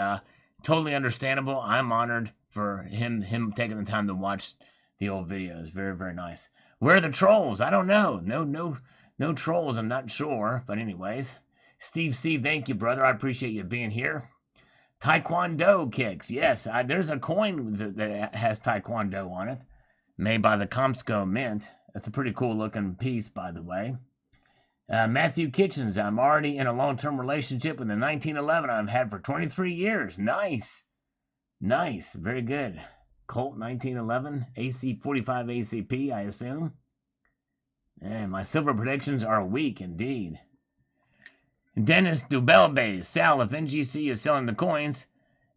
totally understandable. I'm honored for him taking the time to watch the old videos. Very, very nice. Where are the trolls? I don't know. No trolls. I'm not sure. But anyways, Steve C., thank you, brother. I appreciate you being here. Taekwondo kicks. Yes, there's a coin that has Taekwondo on it, made by the Comsco Mint. That's a pretty cool looking piece, by the way. Matthew Kitchens, I'm already in a long-term relationship with the 1911 I've had for 23 years. Nice. Nice. Very good. Colt 1911. AC 45 ACP, I assume. And my silver predictions are weak indeed. Dennis Dubelbe. Sal, if NGC is selling the coins,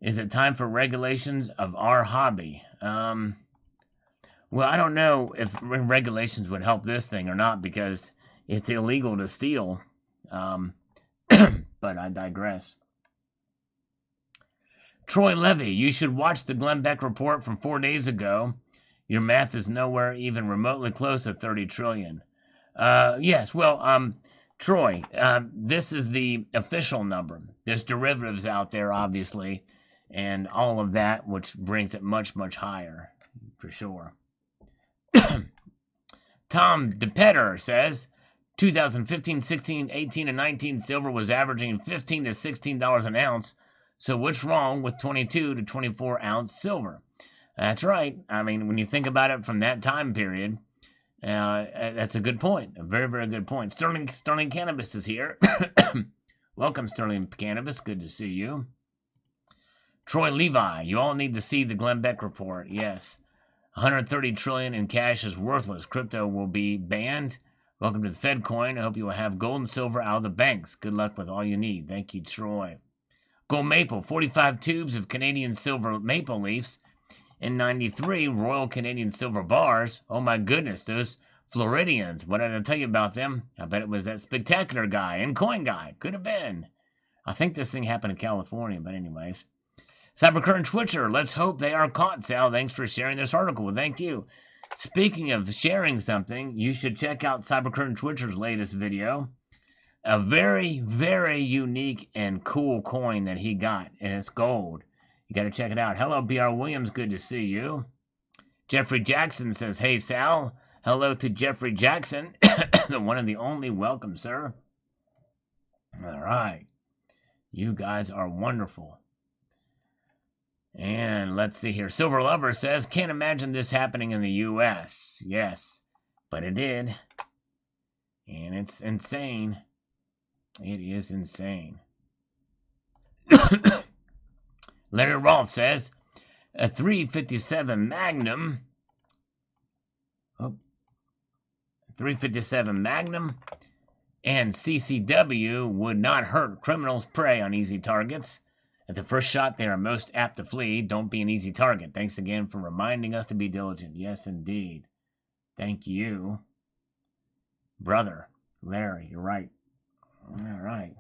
is it time for regulations of our hobby? Well, I don't know if regulations would help this thing or not because it's illegal to steal. But I digress. Troy Levy, you should watch the Glenn Beck report from 4 days ago. Your math is nowhere even remotely close to 30 trillion. Yes, well, Troy, this is the official number. There's derivatives out there, obviously, and all of that, which brings it much, much higher, for sure. Tom DePetter says, 2015, 16, 18, and 19 silver was averaging $15 to $16 an ounce. So what's wrong with 22 to 24 ounce silver? That's right. I mean, when you think about it from that time period, that's a good point. A very, very good point. Sterling Cannabis is here. Welcome, Sterling Cannabis. Good to see you. Troy Levi, you all need to see the Glenn Beck report. Yes. 130 trillion in cash is worthless. Crypto will be banned. Welcome to the Fed coin. I hope you will have gold and silver out of the banks. Good luck with all you need. Thank you, Troy. Gold Maple, 45 tubes of Canadian silver maple leafs and 93 Royal Canadian silver bars. Oh my goodness, those Floridians. What did I tell you about them? I bet it was that spectacular guy and coin guy. Could have been. I think this thing happened in California, but anyways. Cybercurrent Twitcher, let's hope they are caught, Sal. Thanks for sharing this article. Well, thank you. Speaking of sharing something, you should check out Cybercurrent Twitcher's latest video. A very, very unique and cool coin that he got, and it's gold. You got to check it out. Hello, B.R. Williams. Good to see you. Jeffrey Jackson says, hey, Sal. Hello to Jeffrey Jackson, the one and the only. Welcome, sir. All right. You guys are wonderful. And let's see here. Silver Lover says, can't imagine this happening in the U.S. Yes, but it did. And it's insane. It is insane. Larry Roth says, a 357 Magnum. 357 Magnum and CCW would not hurt criminals prey on easy targets. At the first shot, they are most apt to flee. Don't be an easy target. Thanks again for reminding us to be diligent. Yes, indeed. Thank you. Brother, Larry, you're right. All right.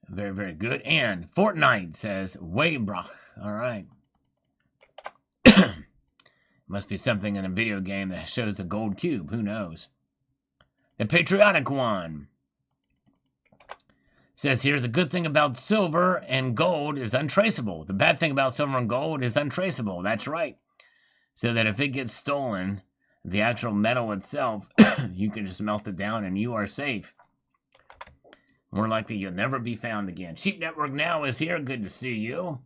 Very, very good. And Fortnite says, Waybrach. All right. Must be something in a video game that shows a gold cube. Who knows? The Patriotic One says here, the good thing about silver and gold is untraceable. The bad thing about silver and gold is untraceable. That's right. So that if it gets stolen, the actual metal itself, you can just melt it down and you are safe. More likely you'll never be found again. Sheep Network Now is here. Good to see you.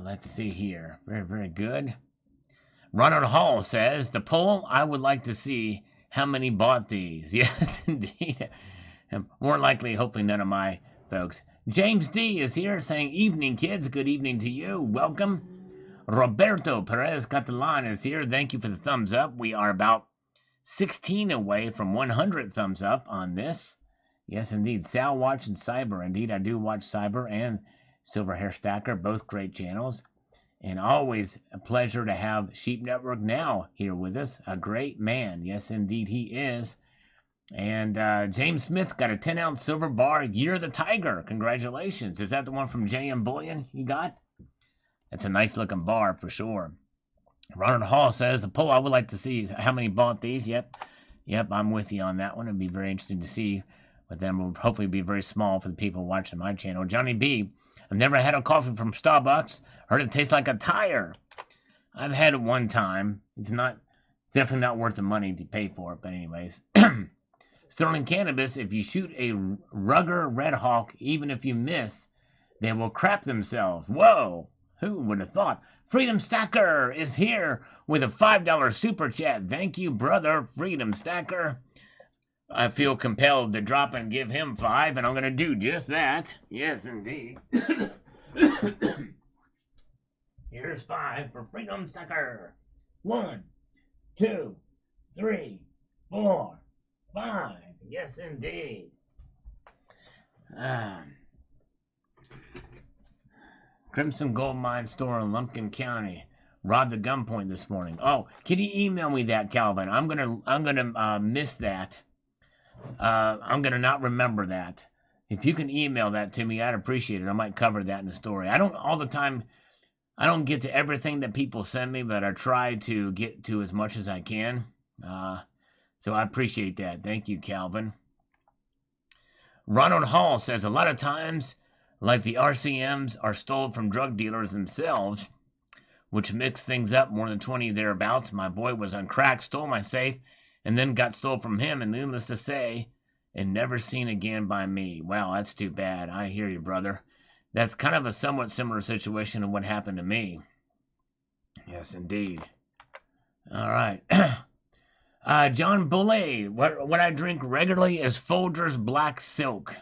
Let's see here. Very, very good. Ronald Hall says, the poll, I would like to see how many bought these. Yes, indeed. More likely, hopefully none of my folks. James D is here saying, evening, kids. Good evening to you. Welcome. Roberto Perez Catalan is here. Thank you for the thumbs up. We are about 16 away from 100 thumbs up on this. Yes, indeed. Sal watching Cyber. Indeed, I do watch Cyber and Silver Hair Stacker, both great channels. And always a pleasure to have Sheep Network Now here with us. A great man. Yes, indeed, he is. And James Smith got a 10-ounce silver bar. Year of the Tiger. Congratulations. Is that the one from JM Bullion you got? That's a nice-looking bar for sure. Ronald Hall says, the poll, I would like to see how many bought these. Yep, I'm with you on that one. It'd be very interesting to see. But then will hopefully be very small for the people watching my channel. Johnny B, I've never had a coffee from Starbucks. Heard it tastes like a tire. I've had it one time. It's definitely not worth the money to pay for it. But anyways. Sterling Cannabis, if you shoot a Rugger Red Hawk, even if you miss, they will crap themselves. Whoa. Who would have thought? Freedom Stacker is here with a $5 super chat. Thank you, brother, Freedom Stacker. I feel compelled to drop and give him 5, and I'm going to do just that. Yes, indeed. Here's 5 for Freedom Stacker. 1, 2, 3, 4, 5. Yes, indeed. Crimson Gold Mine store in Lumpkin County. Robbed at gunpoint this morning. Oh, can you email me that, Calvin? I'm gonna miss that. I'm gonna not remember that. If you can email that to me, I'd appreciate it. I might cover that in the story. I don't all the time. I don't get to everything that people send me, but I try to get to as much as I can. So I appreciate that. Thank you, Calvin. Ronald Hall says, a lot of times, like the RCMs are stole from drug dealers themselves, which mix things up more than 20 thereabouts. My boy was on crack, stole my safe, and then got stole from him, and needless to say, and never seen again by me. Wow, that's too bad. I hear you, brother. That's kind of a somewhat similar situation to what happened to me. Yes, indeed. All right. John Boulay, what I drink regularly is Folgers Black Silk,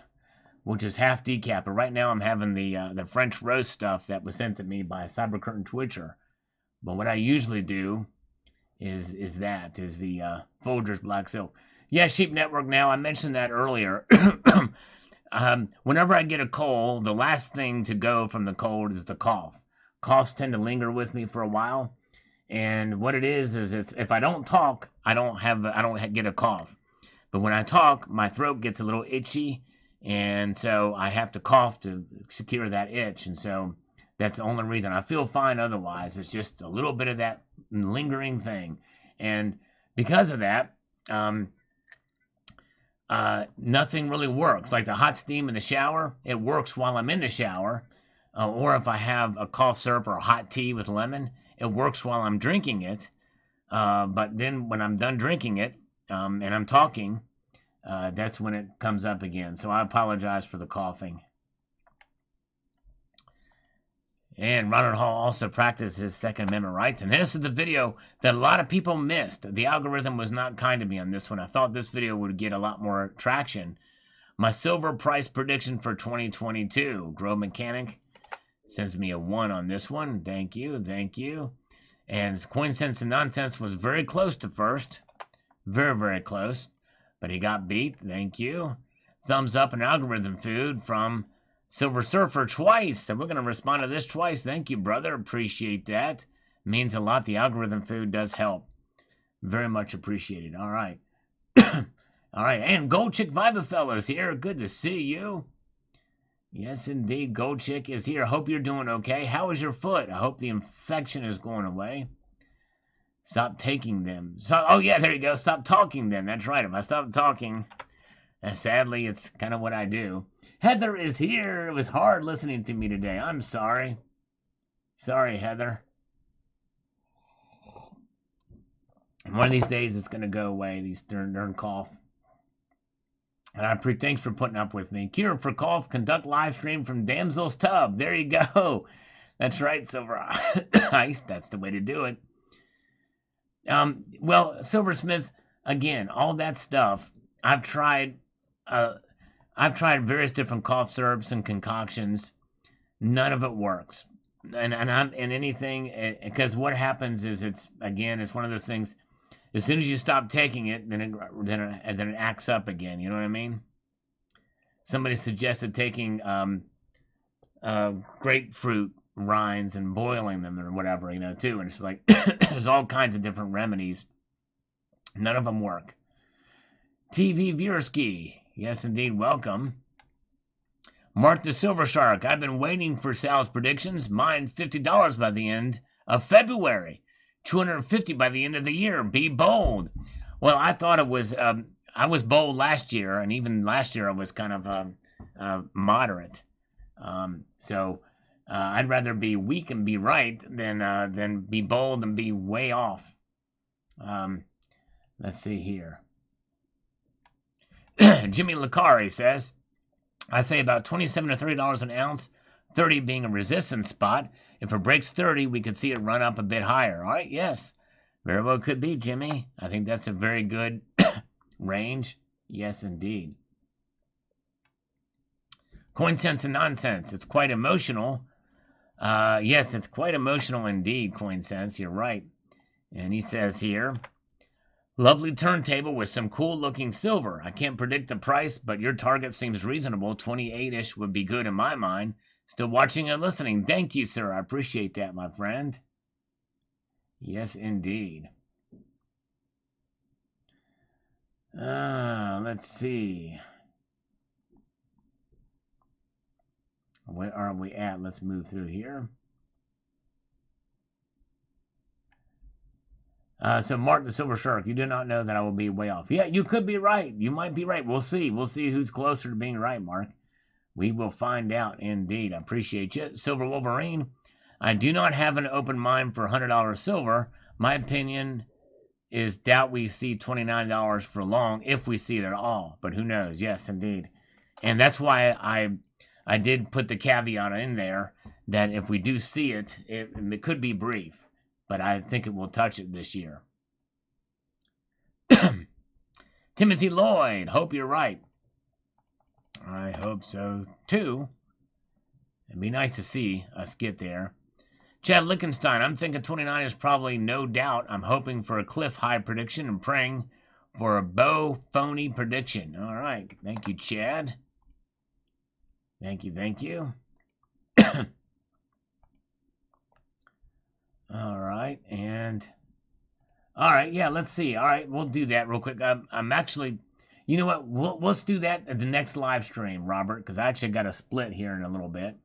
which is half decaf. But right now I'm having the French roast stuff that was sent to me by Cybercurtain Twitcher. But what I usually do is the Folgers Black Silk. Yeah, Sheep Network now. I mentioned that earlier. Whenever I get a cold, the last thing to go from the cold is the cough. Coughs tend to linger with me for a while. And what it is it's if I don't talk, I don't get a cough. But when I talk, my throat gets a little itchy, and so I have to cough to secure that itch. And so that's the only reason. I feel fine otherwise. It's just a little bit of that lingering thing. And because of that, nothing really works. Like the hot steam in the shower, it works while I'm in the shower. Or if I have a cough syrup or a hot tea with lemon, it works while I'm drinking it. But then when I'm done drinking it, and I'm talking, that's when it comes up again. So I apologize for the coughing. And Ronald Hall also practiced his Second Amendment rights. And this is the video that a lot of people missed. The algorithm was not kind to me on this one. I thought this video would get a lot more traction. My silver price prediction for 2022. Grow Mechanic sends me a 1 on this one. Thank you. Thank you. And Coin Sense and Nonsense was very close to first. Very, very close. But he got beat. Thank you. Thumbs up and algorithm food from Silver Surfer twice. So we're going to respond to this twice. Thank you, brother. Appreciate that. Means a lot. The algorithm food does help. Very much appreciated. All right. All right. And Gold Chick Vibafella is here. Good to see you. Yes, indeed. Gold Chick is here. Hope you're doing okay. How is your foot? I hope the infection is going away. Stop taking them. Oh, yeah, there you go. Stop talking then. That's right. If I stop talking, sadly, it's kind of what I do. Heather is here. It was hard listening to me today. I'm sorry. Sorry, Heather. One of these days, it's going to go away, these darn cough. And thanks for putting up with me. Cure for cough, conduct live stream from Damsel's Tub. There you go. That's right, Silver Ice. That's the way to do it. Well, Silversmith, again, all that stuff, I've tried various different cough syrups and concoctions. None of it works. And anything, because what happens is it's one of those things. As soon as you stop taking it, then it acts up again. You know what I mean? Somebody suggested taking grapefruit rinds and boiling them or whatever, too. And it's like there's all kinds of different remedies. None of them work. TV Viewerski, yes indeed, welcome. Mark the Silver Shark, I've been waiting for Sal's predictions. Mine $50 by the end of February. $250 by the end of the year. Be bold. Well, I thought it was. I was bold last year, and even last year I was kind of moderate. So I'd rather be weak and be right than be bold and be way off. Let's see here. Jimmy Lacari says, I say about $27 to $30 an ounce. 30 being a resistance spot. If it breaks 30, we could see it run up a bit higher. All right, yes. Very well could be, Jimmy. I think that's a very good range. Yes, indeed. Coin sense and nonsense. It's quite emotional. Yes, it's quite emotional indeed, Coin sense. You're right. And he says here, lovely turntable with some cool looking silver. I can't predict the price, but your target seems reasonable. 28-ish would be good in my mind. Still watching and listening. Thank you, sir. I appreciate that, my friend. Yes, indeed. Let's see. Where are we at? Let's move through here. So Mark the Silver Shark, you do not know that I will be way off. Yeah, you could be right. You might be right. We'll see. We'll see who's closer to being right, Mark. We will find out indeed. I appreciate you. Silver Wolverine, I do not have an open mind for $100 silver. My opinion is doubt we see $29 for long, if we see it at all. But who knows? Yes, indeed. And that's why I did put the caveat in there that if we do see it, it could be brief. But I think it will touch it this year. Timothy Lloyd, hope you're right. I hope so, too. It'd be nice to see us get there. Chad Lichtenstein, I'm thinking 29 is probably no doubt. I'm hoping for a cliff high prediction and praying for a bow phony prediction. All right. Thank you, Chad. Thank you, thank you. All right, and... All right, yeah, let's see. All right, we'll do that real quick. I'm actually... You know what? Let's do that at the next live stream, Robert, because I actually got a split here in a little bit.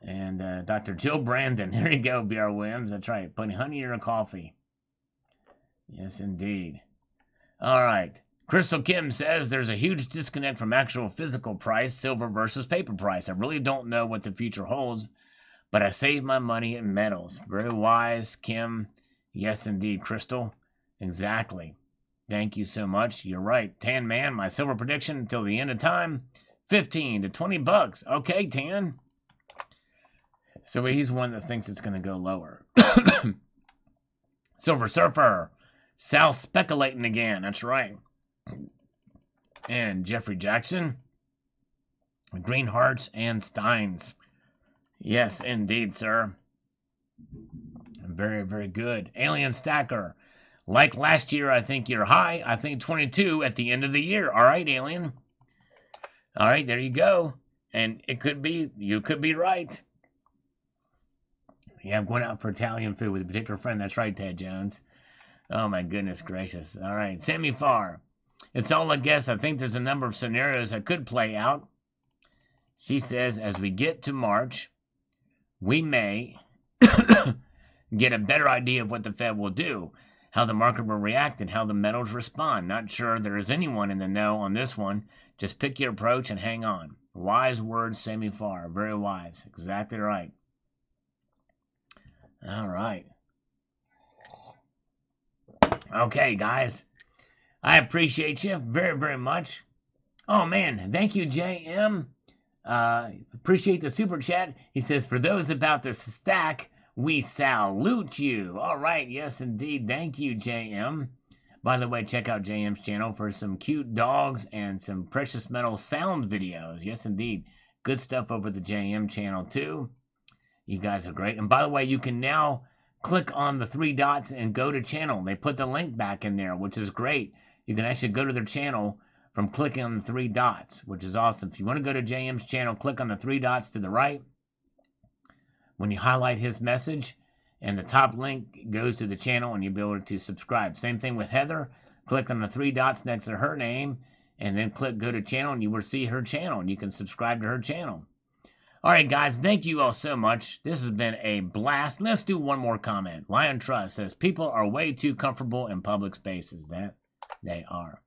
And Dr. Jill Brandon, here you go, B.R. Williams. That's right, putting honey in her coffee. Yes, indeed. All right. Crystal Kim says there's a huge disconnect from actual physical price, silver versus paper price. I really don't know what the future holds, but I save my money in metals. Very wise, Kim. Yes, indeed, Crystal. Exactly. Thank you so much. You're right. Tan Man, my silver prediction until the end of time, 15 to 20 bucks. Okay, Tan. So he's one that thinks it's going to go lower. Silver Surfer. Sal speculating again. That's right. And Jeffrey Jackson. Green Hearts and Steins. Yes, indeed, sir. Very, very good. Alien Stacker. Like last year, I think you're high. I think 22 at the end of the year. All right, Alien. All right, there you go. And it could be, you could be right. Yeah, I'm going out for Italian food with a particular friend. That's right, Ted Jones. Oh, my goodness gracious. All right, Sammy Farr. It's all a guess. I think there's a number of scenarios that could play out. She says, as we get to March, we may get a better idea of what the Fed will do, how the market will react, and how the metals respond. Not sure there is anyone in the know on this one. Just pick your approach and hang on. Wise words, Sammy Farr. Very wise. Exactly right. All right. Okay, guys. I appreciate you very, very much. Oh, man. Thank you, JM. Appreciate the super chat. He says, for those about the stack, we salute you. All right. Yes, indeed. Thank you, JM. By the way, check out JM's channel for some cute dogs and some precious metal sound videos. Yes, indeed. Good stuff over the JM channel, too. You guys are great. And by the way, you can now click on the 3 dots and go to channel. They put the link back in there, which is great. You can actually go to their channel from clicking on the 3 dots, which is awesome. If you want to go to JM's channel, click on the 3 dots to the right. When you highlight his message, and the top link goes to the channel, and you'll be able to subscribe. Same thing with Heather. Click on the 3 dots next to her name, and then click go to channel, and you will see her channel, and you can subscribe to her channel. All right, guys, thank you all so much. This has been a blast. Let's do one more comment. Lion Trust says, people are way too comfortable in public spaces. That they are.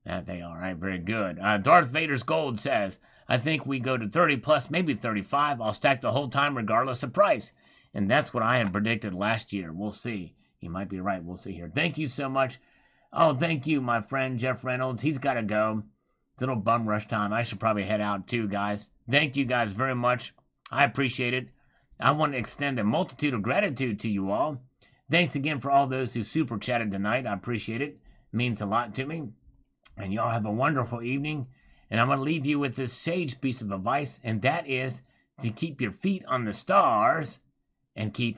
That they are. All right, very good. Darth Vader's Gold says, I think we go to 30 plus, maybe 35. I'll stack the whole time regardless of price. And that's what I had predicted last year. We'll see. He might be right. We'll see here. Thank you so much. Oh, thank you, my friend Jeff Reynolds. He's got to go. It's a little bum rush time. I should probably head out too, guys. Thank you guys very much. I appreciate it. I want to extend a multitude of gratitude to you all. Thanks again for all those who super chatted tonight. I appreciate it. It means a lot to me. And y'all have a wonderful evening. And I'm going to leave you with this sage piece of advice, and that is to keep your feet on the stars and keep